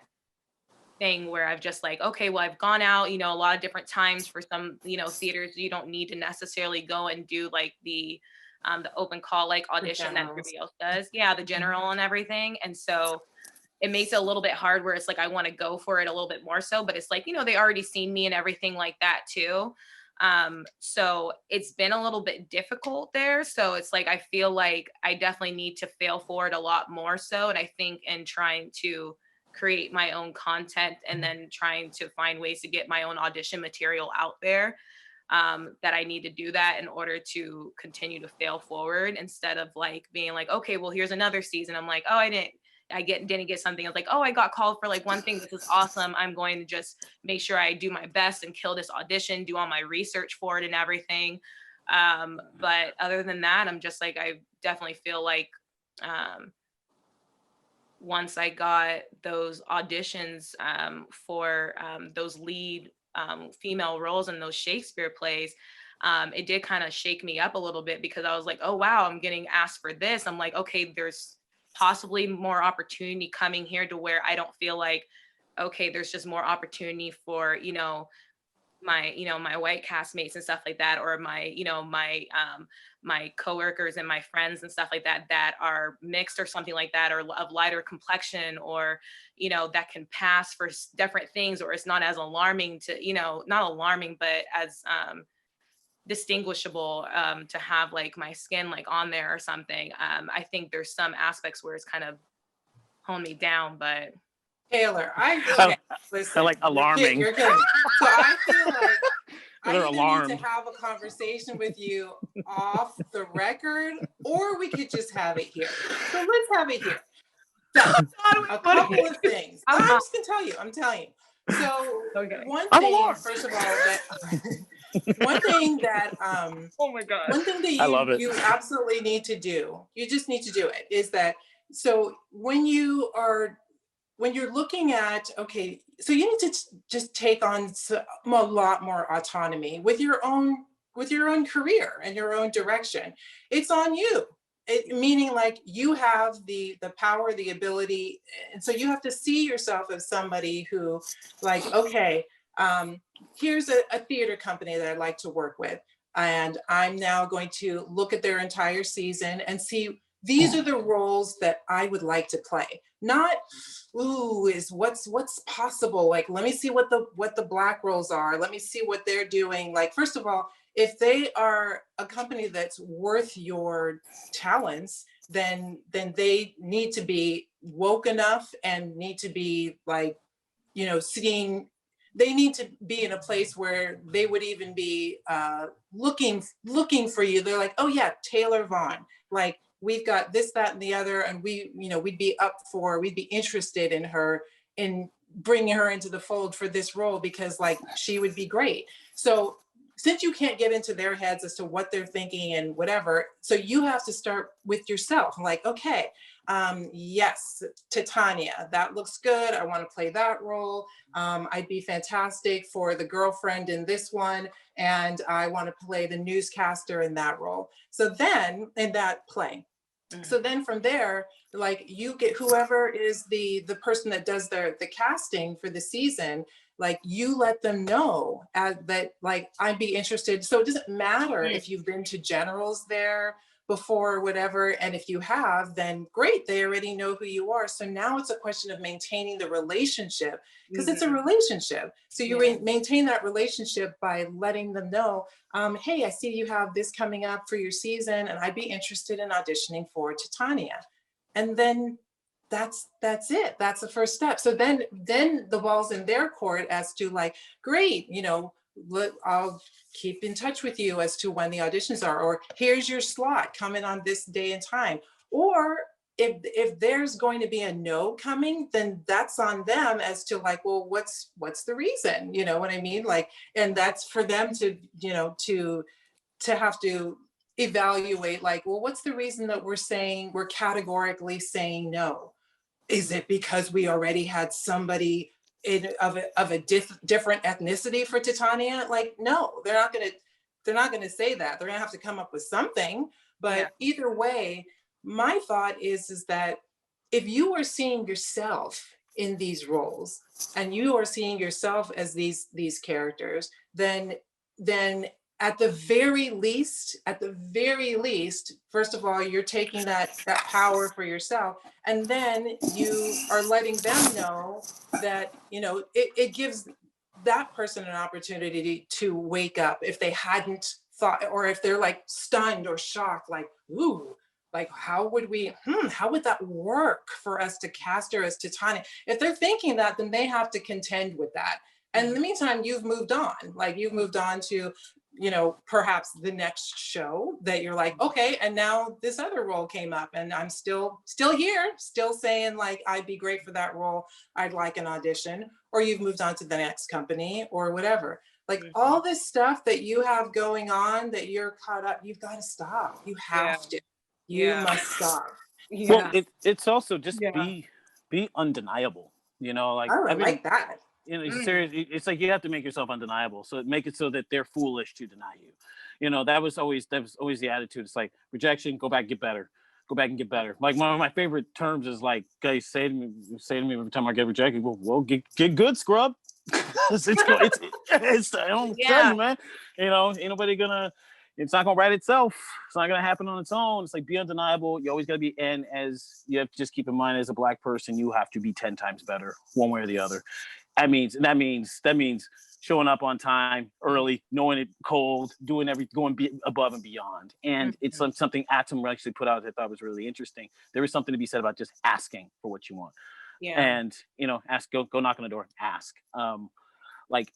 thing where I've just like, okay, well, I've gone out, a lot of different times for some, theaters. You don't need to necessarily go and do like the open call, like audition that everybody else does. Yeah, the general and everything. And so it makes it a little bit hard where it's like, I want to go for it a little bit more so, but it's like, they already seen me and everything like that too. So it's been a little bit difficult there. So it's like, I feel like I definitely need to fail forward a lot more so. And I think in trying to create my own content and then trying to find ways to get my own audition material out there, that I need to do that in order to continue to fail forward, instead of like being like, okay, well, here's another season. I'm like, oh, didn't get something. I was like, oh, I got called for like one thing. This is awesome. I'm going to just make sure I do my best and kill this audition, do all my research for it and everything. But other than that, I'm just like, I definitely feel like once I got those auditions for those lead female roles in those Shakespeare plays, it did kind of shake me up a little bit, because I was like, oh, wow, I'm getting asked for this. I'm like, okay, there's possibly more opportunity coming here, to where I don't feel like, okay, there's just more opportunity for, my white castmates and stuff like that, or my coworkers and my friends and stuff like that, that are mixed or something like that, or of lighter complexion, or that can pass for different things, or it's not as alarming to, not alarming, but as distinguishable, to have like my skin like on there or something. I think there's some aspects where it's kind of honed me down, but Taylor, okay, listen, like alarming. You're kidding. So I feel like I They're either alarmed. need to have a conversation with you off the record, or we could just have it here. So let's have it here. So, a couple of things. I'm just gonna tell you. I'm telling you. So okay. one I'm thing, alarmed. first of all, that one thing that Oh my God. one thing that I love it. you absolutely need to do, you just need to do it, is that, so when you're looking at, okay, so you need to just take on a lot more autonomy with your own career and your own direction. It's on you. Meaning, like, you have the power, the ability, and so you have to see yourself as somebody who, like, okay, here's a theater company that I'd like to work with, and I'm now going to look at their entire season and see, these are the roles that I would like to play. Not, ooh, is what's possible. Like, let me see what the black roles are. Let me see what they're doing. Like, first of all, if they are a company that's worth your talents, then they need to be woke enough and need to be, like, seeing, they need to be in a place where they would even be looking for you. They're like, oh yeah, Taylor Vaughan, like, we've got this, that, and the other, and we'd be interested in her, in bringing her into the fold for this role, because, like, she would be great. So since you can't get into their heads as to what they're thinking and whatever, so you have to start with yourself. Like, okay, yes, Titania, that looks good. I want to play that role. I'd be fantastic for the girlfriend in this one, and I want to play the newscaster in that role. So then, in that play. So then from there, like, you get whoever is the person that does the casting for the season, like, you let them know that, like, I'd be interested. So it doesn't matter if you've been to generals there before or whatever, and if you have, then great, they already know who you are. So now it's a question of maintaining the relationship, because it's a relationship. So you maintain that relationship by letting them know, hey, I see you have this coming up for your season, and I'd be interested in auditioning for Titania. And then that's it. That's the first step. So then the ball's in their court as to, like, great, I'll keep in touch with you as to when the auditions are, or here's your slot, come in on this day and time. Or if there's going to be a no coming, then that's on them as to, like, well, what's the reason? You know what I mean? Like, and that's for them to, to have to evaluate, like, well, what's the reason that we're categorically saying no? Is it because we already had somebody of a different ethnicity for Titania? Like, no, they're not gonna say that. They're gonna have to come up with something. But either way, my thought is that if you are seeing yourself in these roles, and you are seeing yourself as these characters, then at the very least, first of all, you're taking that power for yourself, and then you are letting them know that, it gives that person an opportunity to wake up if they hadn't thought, or if they're, like, stunned or shocked, like, ooh, like, how would that work for us to cast her as Titania? If they're thinking that, then they have to contend with that. And in the meantime, you've moved on. Like, you've moved on to, perhaps the next show that you're like, okay, and now this other role came up, and I'm still here, still saying, like, I'd be great for that role. I'd like an audition. Or you've moved on to the next company or whatever. Like all this stuff that you have going on that you're caught up, you've got to stop. You have to. You must stop. Well, it's also just be undeniable. You know, like I like that. You know, it's serious. It's like you have to make yourself undeniable. So make it so that they're foolish to deny you. You know, that was always the attitude. It's like rejection. Go back, get better. Go back and get better. Like one of my favorite terms is like guys say to me every time I get rejected. Well, get good, scrub. it's I don't tell you, man. You know, ain't nobody gonna. It's not gonna write itself. It's not gonna happen on its own. It's like be undeniable. You always gotta be. And as you have to just keep in mind, as a Black person, you have to be 10 times better, one way or the other. That means showing up on time, early, knowing it cold, going above and beyond. And it's something Atim actually put out that I thought was really interesting. There is something to be said about just asking for what you want. Yeah. And ask, go knock on the door, ask. Like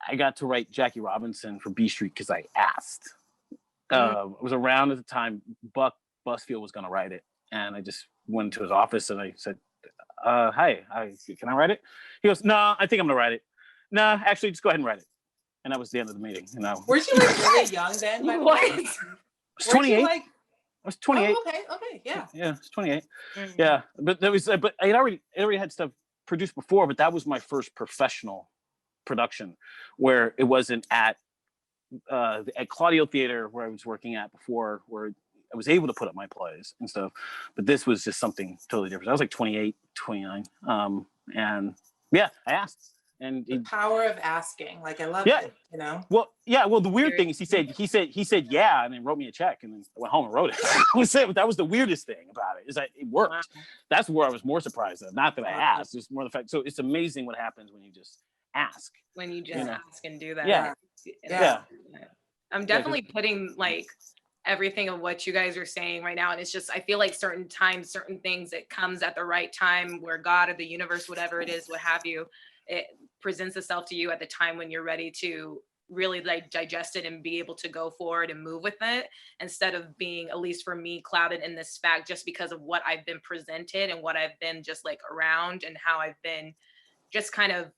I got to write Jackie Robinson for B Street because I asked. It was around at the time Buck Busfield was going to write it, and I just went to his office and I said, "Hi, can I write it?" He goes, "No, I think I'm going to write it." "No, actually, just go ahead and write it." And that was the end of the meeting. Weren't you like really young then? What? I was 28. I was 28. Oh, okay, yeah. Yeah, I was 28. Yeah, but I already had stuff produced before, but that was my first professional production, where it wasn't at Claudio Theater where I was working at before, where I was able to put up my plays and stuff. But this was just something totally different. I was like 28, 29. And yeah, I asked. And the power of asking, like I love it, Well, the weird thing is he said yeah, and then wrote me a check, and then I went home and wrote it. That was the weirdest thing about it, is that it worked. Wow. That's where I was more surprised at. Not that I asked, it's more the fact. So it's amazing what happens when you just ask. When you just ask and do that. Yeah. I'm definitely putting like everything of what you guys are saying right now, and it's just I feel like certain times, certain things, it comes at the right time where God or the universe, whatever it is, what have you, it presents itself to you at the time when you're ready to really like digest it and be able to go forward and move with it, instead of being, at least for me, clouded in this fact just because of what I've been presented and what I've been just like around and how I've been just kind of,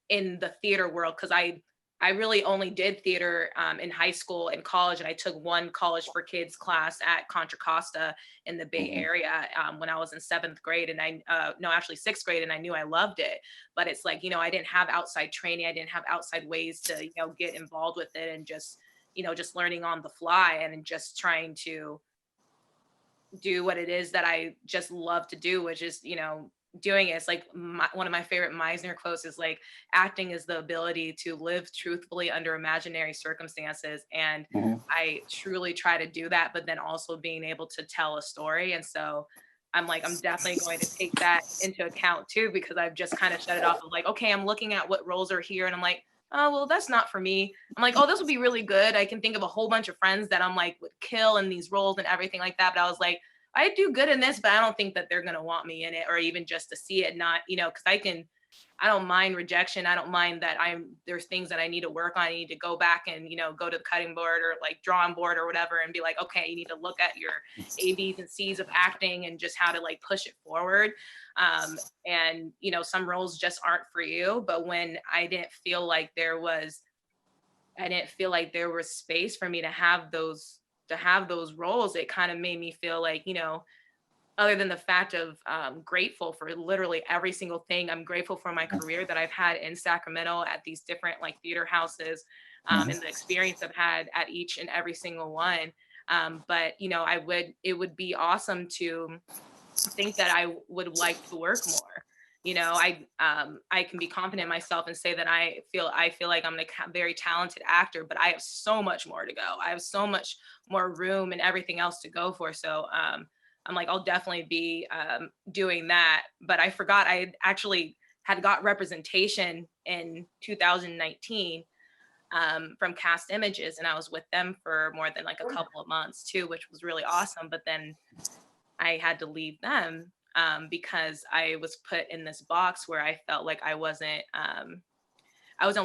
in the theater world. Because I really only did theater in high school and college, and I took one college for kids class at Contra Costa in the Bay Area when I was in 7th grade, and actually 6th grade, and I knew I loved it. But it's like, I didn't have outside training, I didn't have outside ways to get involved with it, and just just learning on the fly and just trying to do what it is that I just love to do, which is doing it. It's like one of my favorite Meisner quotes is like, acting is the ability to live truthfully under imaginary circumstances. And I truly try to do that, but then also being able to tell a story. And so I'm definitely going to take that into account too, because I've just kind of shut it off of like, okay, I'm looking at what roles are here, and I'm like, oh, well, that's not for me. I'm like, oh, this would be really good. I can think of a whole bunch of friends that I'm like would kill in these roles and everything like that. But I was like, I do good in this, but I don't think that they're going to want me in it, or even just to see it. Not, because I don't mind rejection. I don't mind that there's things that I need to work on. I need to go back and, go to the cutting board or like drawing board or whatever and be like, okay, you need to look at your A, B's and C's of acting and just how to like push it forward. And, some roles just aren't for you. But when I didn't feel like there was space for me to have those roles, it kind of made me feel like, other than the fact of grateful for literally every single thing, I'm grateful for my career that I've had in Sacramento at these different like theater houses, and the experience I've had at each and every single one. But it would be awesome to think that I would like to work more. I can be confident in myself and say that I feel like I'm a very talented actor, but I have so much more to go. I have so much more room and everything else to go for. So I'm like, I'll definitely be doing that. But I forgot I actually had got representation in 2019 from Cast Images, and I was with them for more than like a couple of months too, which was really awesome. But then I had to leave them because I was put in this box where I felt like I wasn't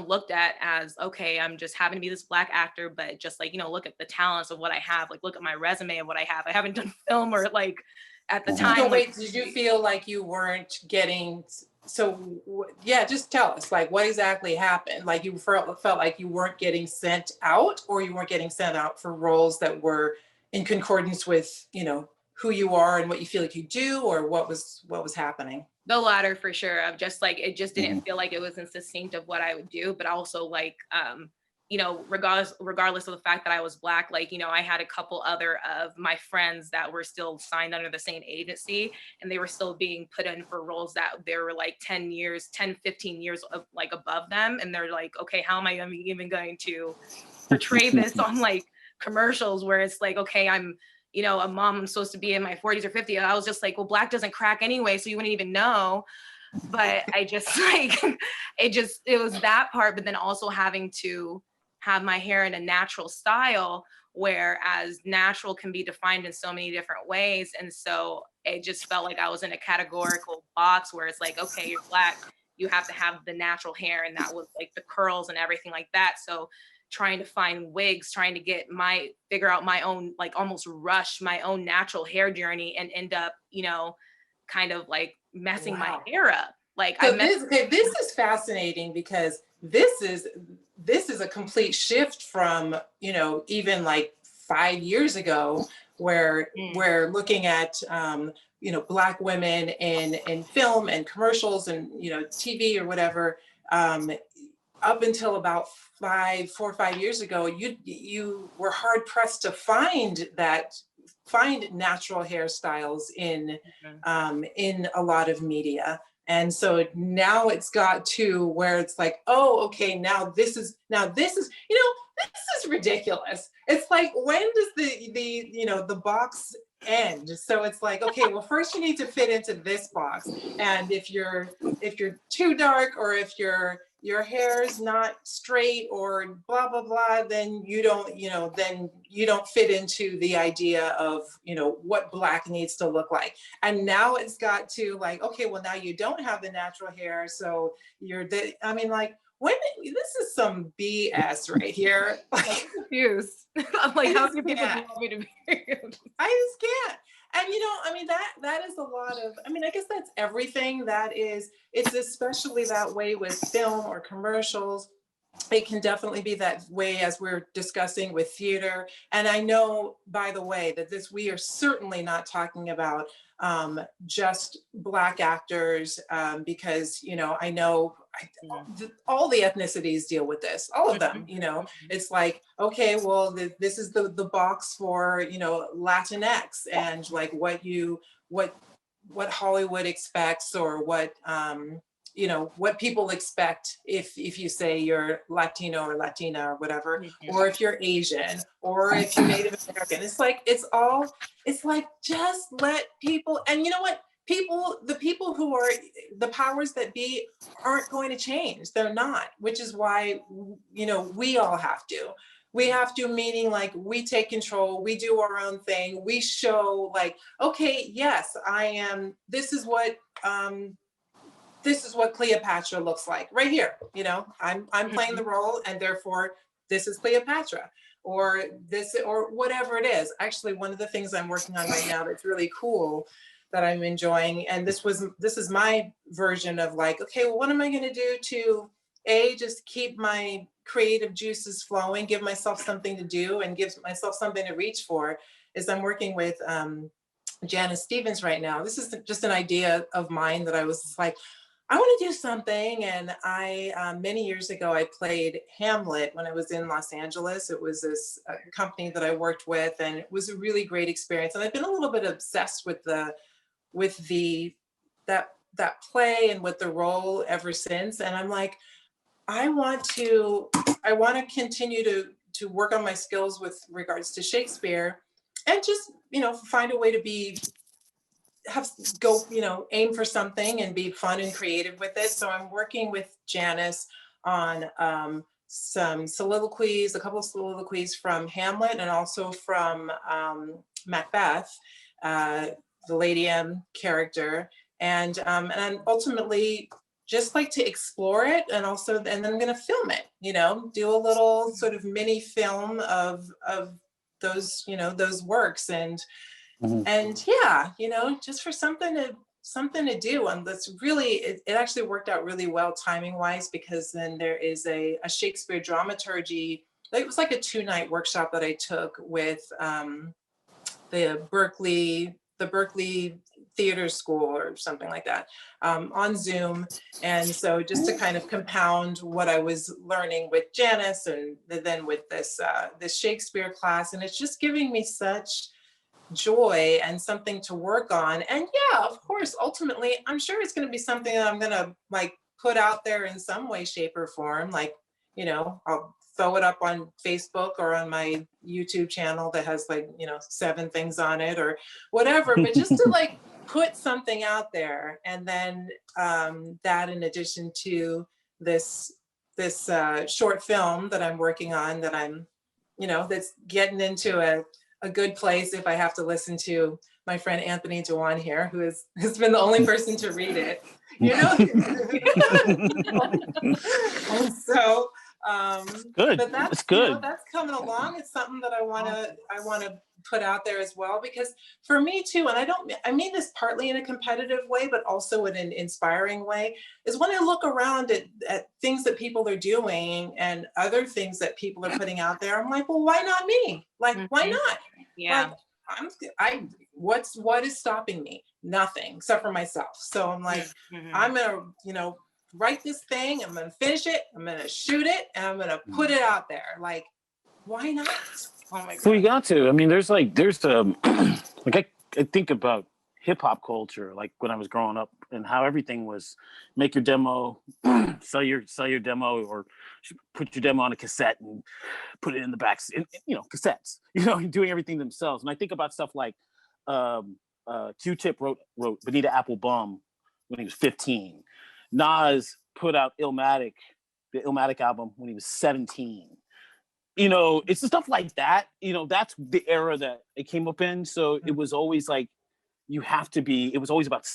looked at as, okay, I'm just happen to be this Black actor, but just like, look at the talents of what I have, like look at my resume and what I have. I haven't done film or like at the time. So wait, did you feel like you weren't getting yeah, just tell us, like, what exactly happened? Like, you felt like you weren't getting sent out, or you weren't getting sent out for roles that were in concordance with, who you are and what you feel like you do, or what was happening? The latter, for sure. Of just like, it just didn't feel like it was instinct of what I would do, but also like, regardless of the fact that I was Black, like, I had a couple other of my friends that were still signed under the same agency, and they were still being put in for roles that they were like 10, 15 years of, like, above them. And they're like, okay, how am I even going to portray this on like commercials where it's like, okay, I'm, a mom, I'm supposed to be in my 40s or 50s. I was just like, well, Black doesn't crack anyway, so you wouldn't even know. But I just like, it was that part, but then also having to have my hair in a natural style, whereas natural can be defined in so many different ways. And so it just felt like I was in a categorical box where it's like, okay, you're Black, you have to have the natural hair, and that was like the curls and everything like that. So trying to find wigs, trying to figure out my own, like, almost rush my own natural hair journey, and end up, kind of like messing my hair up. Like, so this is fascinating, because this is a complete shift from, even like 5 years ago, where we're looking at, Black women in film and commercials and, TV or whatever. Up until about 4 or 5 years ago, you were hard pressed to find natural hairstyles in a lot of media. And so now it's got to where it's like, oh, okay, this is ridiculous. It's like, when does the box end? So it's like, okay, well, first you need to fit into this box. And if you're too dark, or if your hair is not straight, or blah blah blah, then you don't fit into the idea of what Black needs to look like. And now it's got to, like, okay, well, now you don't have the natural hair, so when this is some BS right here. I'm confused. I'm like, how do people want me to be? I just can't. And that is a lot of, I guess that's everything. It's especially that way with film or commercials. It can definitely be that way, as we're discussing, with theater. And I know, by the way, that we are certainly not talking about just Black actors, because I know all the ethnicities deal with this, all of them. It's like, okay, well, this is the box for Latinx, and like what Hollywood expects, or what what people expect if you say you're Latino or Latina or whatever, or if you're Asian, or if you're Native American. It's like, just let people, and you know what? The people who are the powers that be aren't going to change. They're not, which is why, we all have to. We have to, meaning, like, we take control, we do our own thing, we show, like, okay, yes, I am, this is what Cleopatra looks like right here. I'm playing the role, and therefore this is Cleopatra, or whatever it is. Actually, one of the things I'm working on right now that's really cool, that I'm enjoying, and this is my version of, like, okay, well, what am I going to do to just keep my creative juices flowing, give myself something to do, and give myself something to reach for, is I'm working with Janice Stevens right now. This is just an idea of mine that I was like, I want to do something. And many years ago, I played Hamlet when I was in Los Angeles. It was this company that I worked with, and it was a really great experience. And I've been a little bit obsessed with that play and with the role ever since. And I'm like, I want to continue to work on my skills with regards to Shakespeare, and just, find a way to aim for something and be fun and creative with it. So I'm working with Janice on some soliloquies, a couple of soliloquies from Hamlet, and also from Macbeth, the Lady M character. And ultimately just like to explore it, and then I'm going to film it, do a little sort of mini film of those, those works, and yeah, just for something something to do. And that's really, it actually worked out really well timing wise, because then there is a Shakespeare dramaturgy. It was like a 2-night workshop that I took with the Berkeley Theater School or something like that, on Zoom. And so just to kind of compound what I was learning with Janice and then with this Shakespeare class, and it's just giving me such joy and something to work on. And yeah, of course, ultimately, I'm sure it's going to be something that I'm going to like put out there in some way, shape, or form. Like, you know, I'll throw it up on Facebook or on my YouTube channel that has like, you know, 7 things on it or whatever, but just to like put something out there. And then that in addition to this short film that I'm working on, that I'm, you know, that's getting into a good place if I have to listen to my friend Anthony Dewan here, who has been the only person to read it, you know. And so good. but That's good. You know, that's coming along. It's something that I want to put out there as well, because for me too, and I mean this partly in a competitive way, but also in an inspiring way, is when I look around at things that people are doing and other things that people are putting out there, I'm like, well, why not me? Like, why not? Yeah. Like, what is stopping me? Nothing, except for myself. So I'm like, I'm gonna, you know, write this thing, I'm gonna finish it, I'm gonna shoot it, and I'm gonna put it out there. Like, why not? Oh my God. So you got to. I mean, there's like I think about hip hop culture, like when I was growing up, and how everything was make your demo, sell your demo, or put your demo on a cassette and put it in the back, you know, cassettes, you know, doing everything themselves. And I think about stuff like Q-Tip wrote Bonita Applebum when he was 15. Nas put out the Illmatic album when he was 17. You know, it's the stuff like that. You know, that's the era that it came up in. So it was always like, it was always about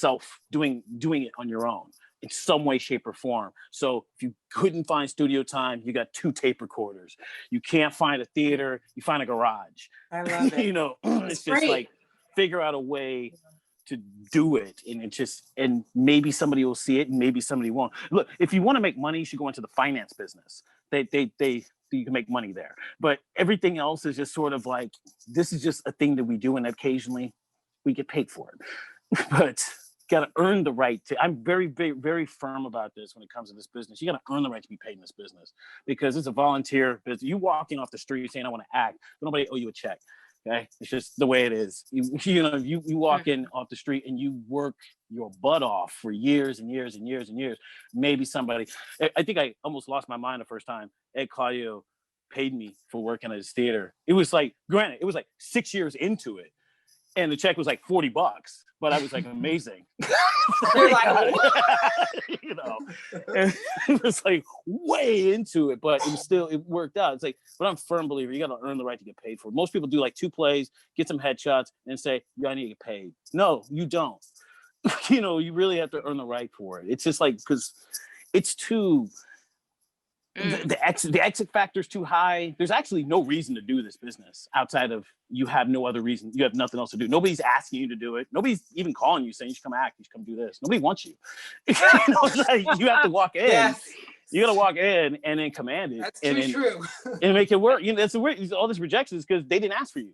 doing it on your own in some way, shape, or form. So if you couldn't find studio time, you got 2 tape recorders. You can't find a theater, you find a garage. I love it. You know, it's just like figure out a way to do it, and maybe somebody will see it and maybe somebody won't. Look, if you want to make money, you should go into the finance business. You can make money there. But everything else is just sort of like, this is just a thing that we do, and occasionally we get paid for it. But got to earn the right to. I'm very, very, very firm about this when it comes to this business. You got to earn the right to be paid in this business, because it's a volunteer business. You walking off the street saying, I want to act, nobody owe you a check. Okay, it's just the way it is. You walk in off the street and you work your butt off for years and years and years and years. Maybe somebody, I think I almost lost my mind the first time Ed Claudio paid me for working at his theater. It was like, granted, it was like 6 years into it, and the check was like $40, but I was like, amazing. You're like, what? You know, and it was like way into it, but it worked out. It's like, but I'm a firm believer, you got to earn the right to get paid for it. Most people do like 2 plays, get some headshots, and say, yeah, I need to get paid. No, you don't. You know, you really have to earn the right for it. It's just like, because it's too, the exit factor is too high. There's actually no reason to do this business outside of you have no other reason. You have nothing else to do. Nobody's asking you to do it. Nobody's even calling you saying you should come act, you should come do this. Nobody wants you. You know, like, you have to walk in. Yes. You got to walk in and then command it. That's true. true. And make it work. You know, that's the way all this rejection is, because they didn't ask for you.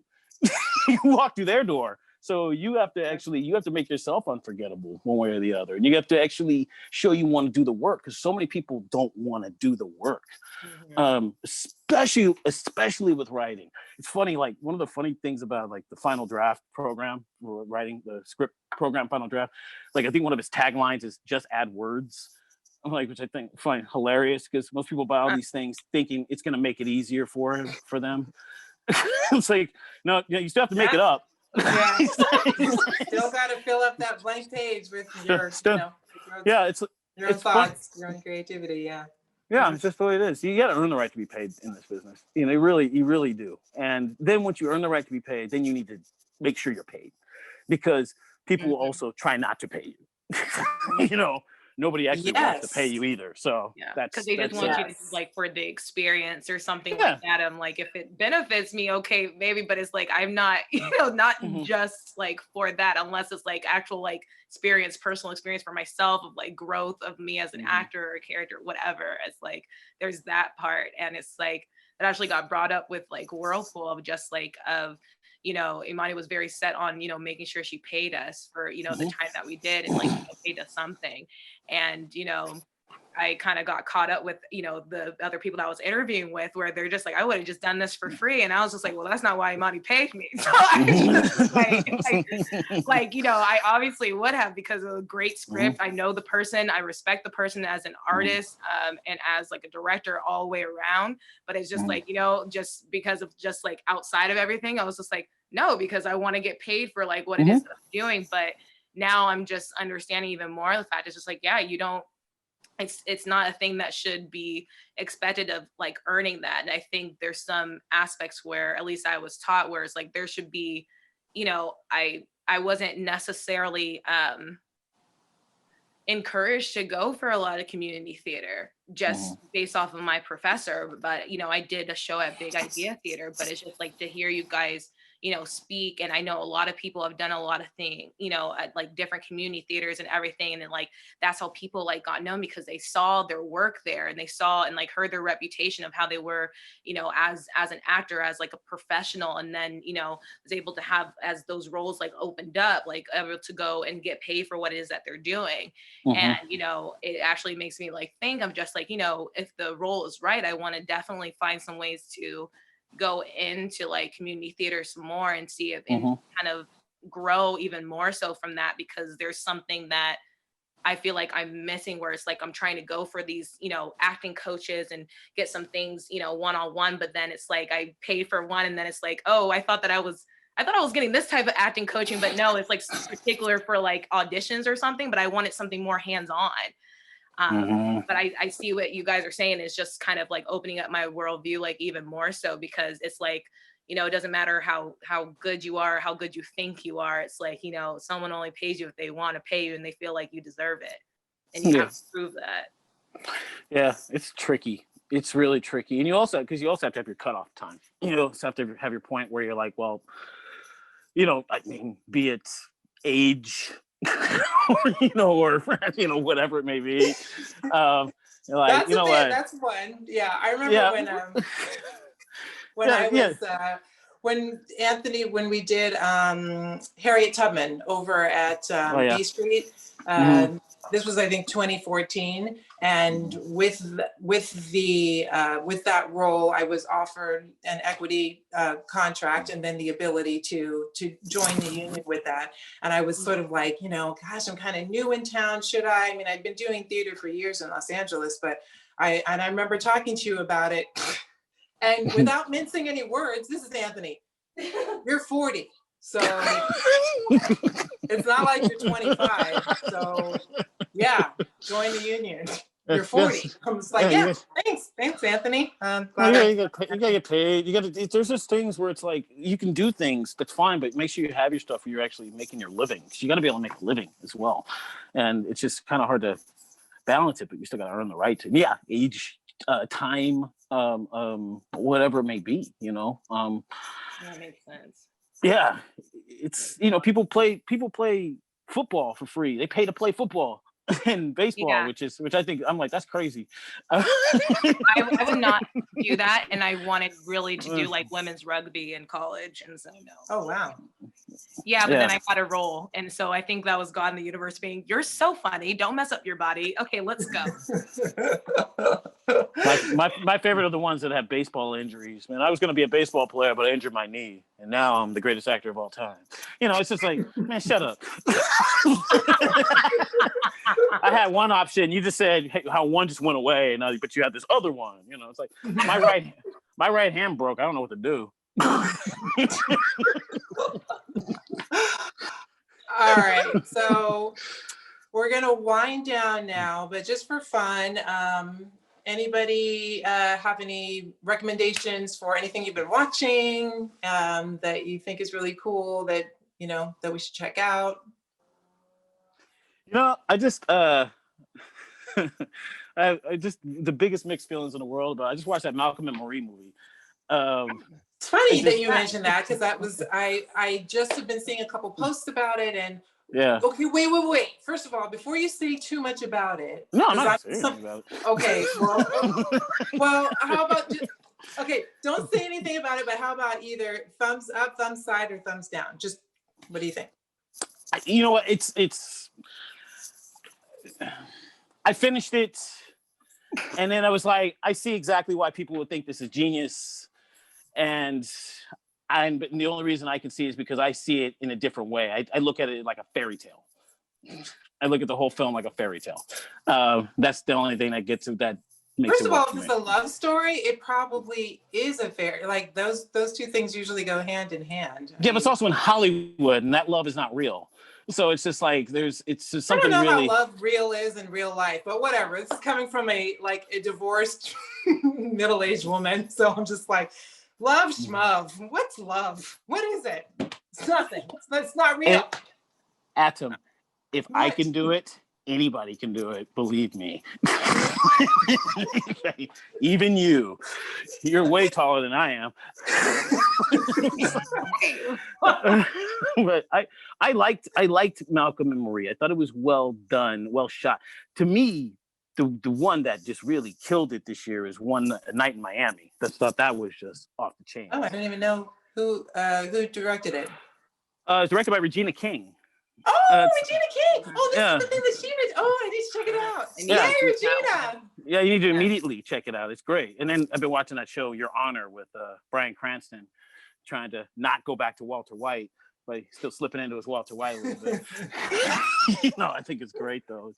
You walked through their door. So you have to make yourself unforgettable one way or the other. And you have to actually show you want to do the work, because so many people don't want to do the work. Especially with writing. It's funny, like one of the funny things about like the final draft program, or writing the script program, final draft, like I think one of his taglines is just add words. I'm like, which I find hilarious, because most people buy all these things thinking it's going to make it easier for them. It's like, no, you still have to make it up. Yeah. Still got to fill up that blank page with your, your own thoughts, your own creativity. Yeah. Yeah, it's just the way it is. You got to earn the right to be paid in this business. You know, you really do. And then once you earn the right to be paid, then you need to make sure you're paid, because people will also try not to pay you. You know, nobody actually wants to pay Yes. you either. So Yeah, that's because they just want you to Yes. like for the experience or something Yeah. like that. I'm like, if it benefits me, okay, maybe, but it's like I'm not, not Mhm. just like for that, unless it's like actual like experience, personal experience for myself of like growth of me as an Mhm. actor or a character, whatever. It's like there's that part, and it's like it actually got brought up with like Whirlpool of just like of Imani was very set on making sure she paid us for the Mhm. time that we did and like paid us something, and I kind of got caught up with, the other people that I was interviewing with where they're just like, I would have just done this for free. And I was just like, well, that's not why Imani paid me. So I just I obviously would have because of a great script. I know the person, I respect the person as an artist and as like a director all the way around. But it's just like, just because of just like outside of everything, I was just like, no, because I want to get paid for like what it is that I'm doing. But now I'm just understanding even more the fact it's just like, yeah, you don't, it's not a thing that should be expected of like earning that. And I think there's some aspects where at least I was taught where it's like there should be, I wasn't necessarily encouraged to go for a lot of community theater just based off of my professor. But I did a show at Big Idea Theater, but it's just like to hear you guys speak, and I know a lot of people have done a lot of things at like different community theaters and everything, and then like that's how people like got known because they saw their work there and they saw and like heard their reputation of how they were as an actor, as like a professional, and then was able to have as those roles like opened up, like able to go and get paid for what it is that they're doing. And it actually makes me like think of just like if the role is right, I want to definitely find some ways to go into like community theater some more and see if and kind of grow even more so from that, because there's something that I feel like I'm missing where it's like I'm trying to go for these acting coaches and get some things one-on-one, but then it's like I paid for one and then it's like, oh, I thought I was getting this type of acting coaching, but no, it's like particular for like auditions or something, but I wanted something more hands-on. But I see what you guys are saying is just kind of like opening up my worldview, like even more so, because it's like, it doesn't matter how good you are, how good you think you are. It's like, someone only pays you if they want to pay you and they feel like you deserve it. And you have to prove that. Yeah, it's tricky. It's really tricky. And you also have to have your cutoff time. You also have to have your point where you're like, well, I mean, be it age, or whatever it may be. Like, That's that's one. Yeah, I remember when I was when we did Harriet Tubman over at B Street. This was, I think, 2014, and with that role, I was offered an equity contract, and then the ability to join the union with that. And I was sort of like, gosh, I'm kind of new in town. Should I? I mean, I've been doing theater for years in Los Angeles, but I remember talking to you about it, and without mincing any words, this is Anthony. You're 40. So it's not like you're 25. So yeah, join the union. You're 40. I was like, thanks, Anthony. You gotta get paid. There's just things where it's like you can do things, that's fine, but make sure you have your stuff where you're actually making your living. So you got to be able to make a living as well, and it's just kind of hard to balance it. But you still got to earn the right to age, time, whatever it may be. That makes sense. Yeah, it's people play football for free. They pay to play football and baseball, which I think I'm like, that's crazy. I would not do that, and I wanted really to do like women's rugby in college, and so no. Oh wow. Yeah, but then I got a role, and so I think that was God in the universe being, you're so funny, don't mess up your body. Okay, let's go. My favorite are the ones that have baseball injuries. Man, I was going to be a baseball player, but I injured my knee, and now I'm the greatest actor of all time. It's just like, man, shut up. I had one option. You just said, hey, how one just went away, but you had this other one. It's like my right hand broke. I don't know what to do. All right, so we're gonna wind down now, but just for fun, anybody have any recommendations for anything you've been watching that you think is really cool that that we should check out? I just I just the biggest mixed feelings in the world. But I just watched that Malcolm and Marie movie. It's funny that you mentioned that, because that was I just have been seeing a couple posts about it, and yeah. okay, wait. First of all, before you say too much about it, No, I'm not saying anything about it. Okay, well, how about just okay? Don't say anything about it, but how about either thumbs up, thumbs side, or thumbs down? Just what do you think? You know what? It's. I finished it, and then I was like, I see exactly why people would think this is genius, and the only reason I can see is because I see it in a different way. I look at it like a fairy tale. I look at the whole film like a fairy tale. That's the only thing that gets to that. First of all, if it's a love story, it probably is a fairy. Like those two things usually go hand in hand. Yeah, but it's also in Hollywood, and that love is not real. So it's just like it's just something I don't know really. how love real is in real life, but whatever. This is coming from a divorced middle-aged woman, so I'm just like, love schmove. What's love? What is it? It's nothing. It's not real. Atim, if I can do it, anybody can do it. Believe me. Even you're way taller than I am. But I liked Malcolm and Marie. I thought it was well done, well shot. To me, the one that just really killed it this year is A Night in Miami. I thought that was just off the chain. Oh, I didn't even know who directed it. It's directed by Regina King. Oh, Regina King! Oh, this is the thing that she did. Oh, I need to check it out. Yay, Regina! Yeah, you need to immediately check it out. It's great. And then I've been watching that show, Your Honor, with Bryan Cranston, trying to not go back to Walter White, but he's still slipping into his Walter White a little bit. I think it's great though.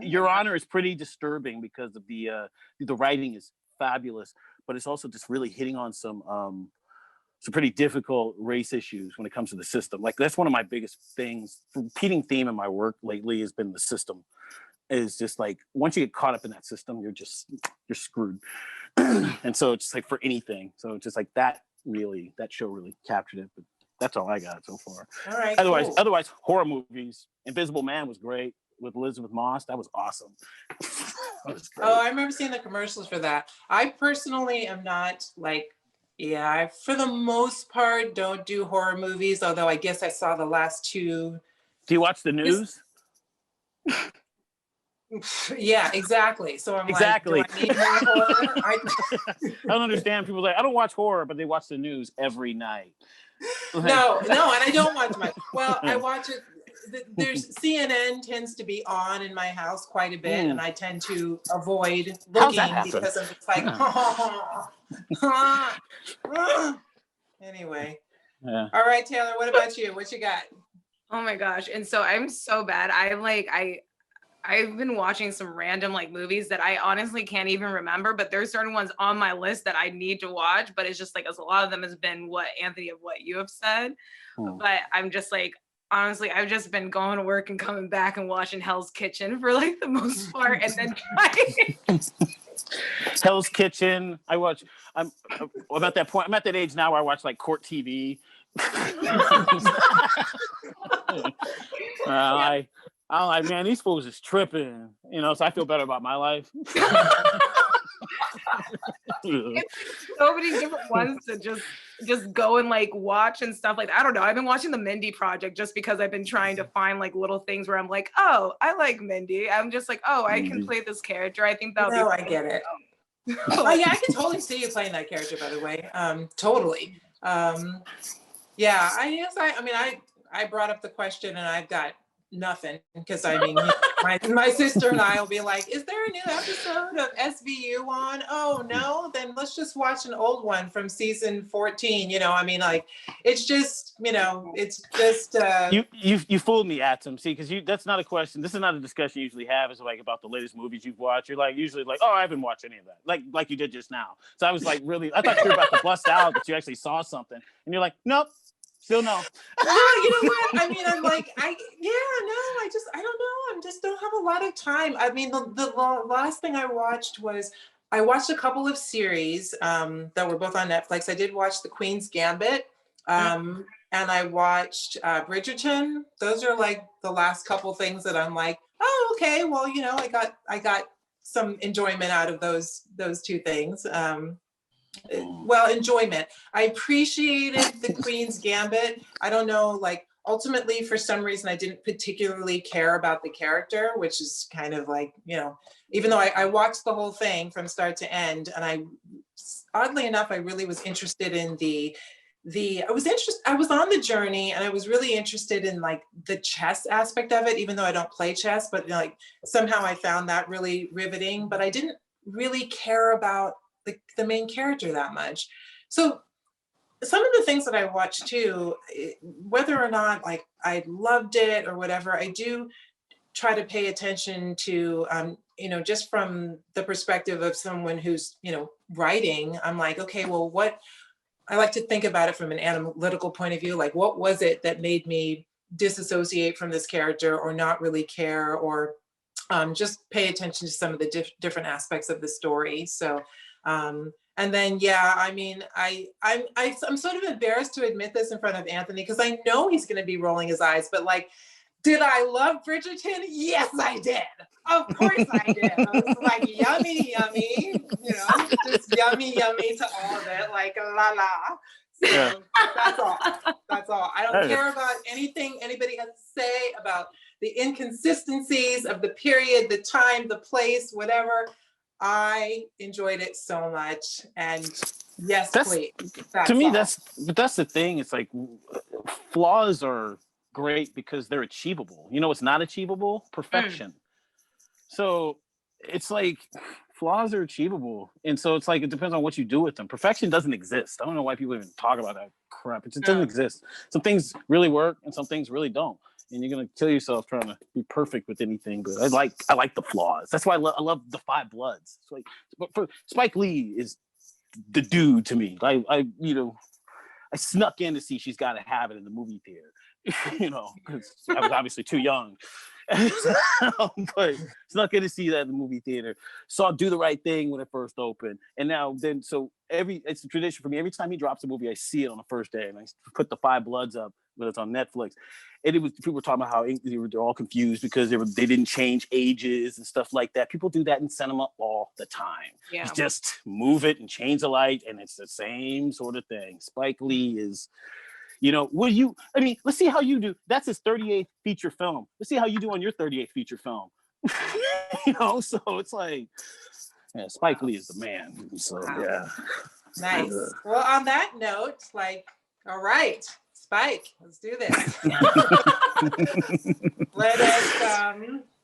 Your Honor is pretty disturbing because of the writing is fabulous, but it's also just really hitting on some pretty difficult race issues when it comes to the system. Like that's one of my biggest things. Repeating theme in my work lately has been the system. Is just like once you get caught up in that system, you're screwed. And so it's like for anything. So it's just like that show really captured it. But that's all I got so far. All right. Otherwise, horror movies. Invisible Man was great with Elizabeth Moss. That was awesome. That was great. Oh, I remember seeing the commercials for that. I personally am not like. Yeah, I, for the most part, don't do horror movies, although I guess I saw the last two. Do you watch the news? Yeah, exactly. So I'm like, do I need more horror? I don't understand. People like, I don't watch horror, but they watch the news every night. No, and I don't watch much. Well, I watch it. There's CNN tends to be on in my house quite a bit, and I tend to avoid looking because I'm just like, anyway. Yeah. All right, Taylor, what about you? What you got? Oh my gosh. And so I'm so bad. I've been watching some random movies that I honestly can't even remember, but there's certain ones on my list that I need to watch, but it's just like, a lot of them has been what you have said. But I'm just like, honestly, I've just been going to work and coming back and watching Hell's Kitchen for the most part, and then Hell's Kitchen. I'm at that point. I'm at that age now where I watch Court TV. I'm like, man, these fools is tripping, so I feel better about my life. So many different ones to just go and watch and stuff. I don't know. I've been watching the Mindy Project just because I've been trying to find little things where I'm like, oh, I like Mindy. I'm just like, oh, I can play this character. I think that'll be I get it. Oh yeah, I can totally see you playing that character, by the way. Totally. Yeah, I guess I brought up the question and I've got nothing, because my sister and I will be like, is there a new episode of SVU on? Oh no, then let's just watch an old one from season 14. It's just it's just you fooled me, Atim. See, because that's not a question. This is not a discussion you usually have. Is about the latest movies you've watched. You're usually oh, I haven't watched any of that, like you did just now. So I was really, I thought you were about to bust out that you actually saw something, and you're like, nope. Still no. Well, you know what? I'm like, I don't know. I just don't have a lot of time. The last thing I watched was a couple of series that were both on Netflix. I did watch The Queen's Gambit, and I watched Bridgerton. Those are the last couple things that I'm like, oh, okay, well, you know, I got some enjoyment out of those two things. Well, enjoyment. I appreciated the Queen's Gambit. I don't know, like, ultimately, for some reason, I didn't particularly care about the character, which is kind of like, you know, even though I watched the whole thing from start to end, and oddly enough, I really was interested in I was on the journey, and I was really interested in like the chess aspect of it, even though I don't play chess, but like somehow I found that really riveting, but I didn't really care about the main character that much. So some of the things that I watched too, whether or not like I loved it or whatever, I do try to pay attention to, you know, just from the perspective of someone who's, you know, writing. I'm like, okay, well, I like to think about it from an analytical point of view. Like, what was it that made me disassociate from this character or not really care, or just pay attention to some of the different aspects of the story. So, and then, yeah, I mean, I'm sort of embarrassed to admit this in front of Anthony, because I know he's going to be rolling his eyes, but like, did I love Bridgerton? Yes, I did. Of course I did. I was like, yummy, yummy, you know, just yummy, yummy to all of it, like la la. So that's all. That's all. I don't care about anything anybody has to say about the inconsistencies of the period, the time, the place, whatever. I enjoyed it so much, and yes, please. To me, that's the thing. It's like flaws are great because they're achievable. You know what's not achievable? Perfection. So it's like flaws are achievable, and so it's like it depends on what you do with them. Perfection doesn't exist. I don't know why people even talk about that crap. It just doesn't exist. Some things really work, and some things really don't. And you're gonna kill yourself trying to be perfect with anything. But I like the flaws. That's why I love the Five Bloods. It's like, but for Spike Lee is the dude to me. I snuck in to see She's Gotta Have It in the movie theater. You know, because I was obviously too young. But snuck in to see that in the movie theater. Saw Do the Right Thing when it first opened, and now then, so it's a tradition for me. Every time he drops a movie, I see it on the first day, and I put the Five Bloods up when it's on Netflix. And people were talking about how they're all confused because they didn't change ages and stuff like that. People do that in cinema all the time. Yeah. You just move it and change the light, and it's the same sort of thing. Spike Lee is. You know, let's see how you do. That's his 38th feature film. Let's see how you do on your 38th feature film. You know, so it's like, yeah, Spike Lee is the man. So, yeah. Nice. Well, on that note, like, all right, Spike, let's do this.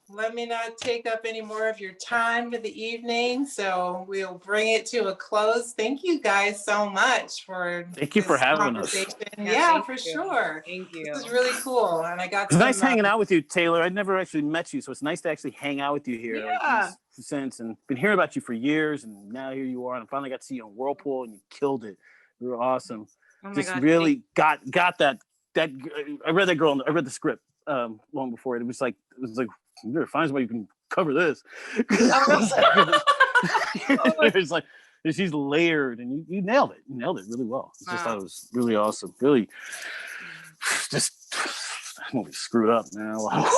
Let me not take up any more of your time for the evening. So we'll bring it to a close. Thank you guys so much for having us. Yeah, for sure. Thank you. This is really cool. And it's nice hanging out with you, Taylor. I'd never actually met you, so it's nice to actually hang out with you here. Yeah. And been hearing about you for years, and now here you are, and I finally got to see you on Whirlpool, and you killed it. You were awesome. Oh my Just God, really got that. I read I read the script long before it. It was like you better find somebody who can cover this. It's like she's layered, and you nailed it. You nailed it really well. I just thought it was really awesome. Really, just that movie screwed up, man. Oh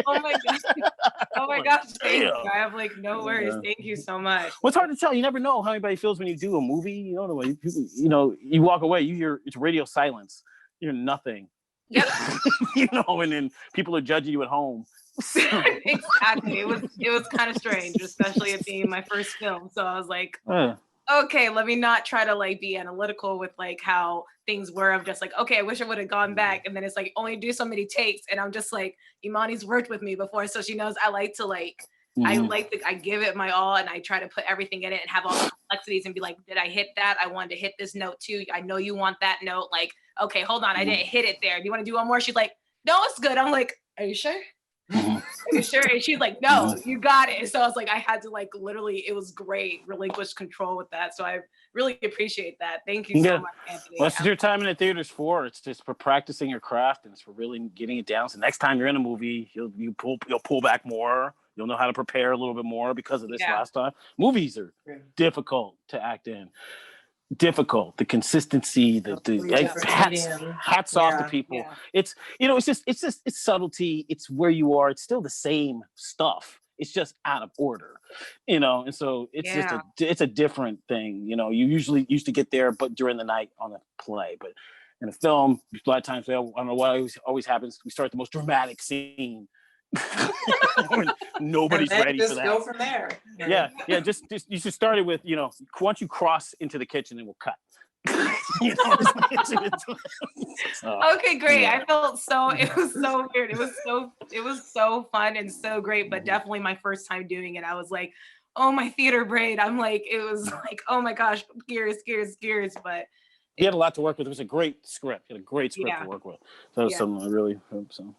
my gosh! Oh my gosh! Thank you. I have like no worries. Thank you so much. Well, it's hard to tell. You never know how anybody feels when you do a movie. You don't know what you walk away. It's radio silence. You're nothing. Yep. You know, and then people are judging you at home. Exactly. It was kind of strange, especially it being my first film. So I was like, okay, let me not try to like be analytical with like how things were. I'm just like, okay, I wish I would have gone back. And then it's like only do so many takes. And I'm just like, Imani's worked with me before, so she knows I like to like. I give it my all, and I try to put everything in it and have all the complexities and be like, did I hit that? I wanted to hit this note too. I know you want that note. Like, okay, hold on. I didn't hit it there. Do you want to do one more? She's like, no, it's good. I'm like, are you sure? Are you sure? And she's like, no, you got it. So I was like, I had to like, literally, it was great. Relinquish control with that. So I really appreciate that. Thank you so much, Anthony. Well, that's what your time in the theater's for. It's just for practicing your craft, and it's for really getting it down. So next time you're in a movie, you'll pull back more. You'll know how to prepare a little bit more because of this last time. Movies are difficult to act in. difficult. The consistency, hats off to people. Yeah. It's it's subtlety. It's where you are. It's still the same stuff. It's just out of order, and so it's it's a different thing. You usually used to get there, but during the night on a play. But in a film, a lot of times, I don't know why always happens. We start the most dramatic scene. When nobody's ready for that. Go from there. Yeah. Just you should start it with, once you cross into the kitchen, and we'll cut. Okay, great. I felt it was so weird. It was so fun and so great, but definitely my first time doing it. I was like, oh, my theater brain. I'm like, it was like, oh my gosh, gears. But he had a lot to work with. It was a great script. He had a great script to work with. So I really hope so.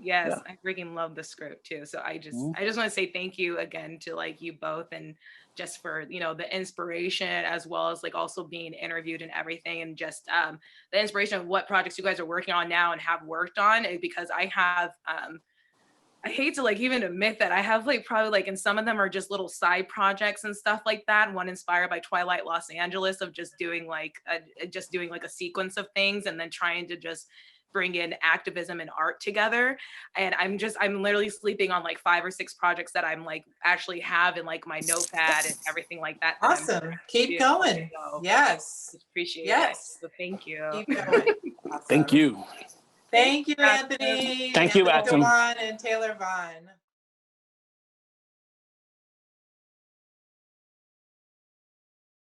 Yes, I freaking love the script too. So I just want to say thank you again to you both, and just for the inspiration, as well as also being interviewed and everything, and just the inspiration of what projects you guys are working on now and have worked on. Because I have I hate to even admit that I have probably and some of them are just little side projects and stuff like that. One inspired by Twilight Los Angeles, of just doing a sequence of things, and then trying to just bring in activism and art together. And I'm literally sleeping on 5 or 6 projects that I'm actually have in my notepad and everything like that. Awesome. Keep going. So, yes. Appreciate it. So thank you. Keep going. Awesome. Thank you. Thank you, Anthony. Thank you, Atim. Vaughan and Taylor Vaughan.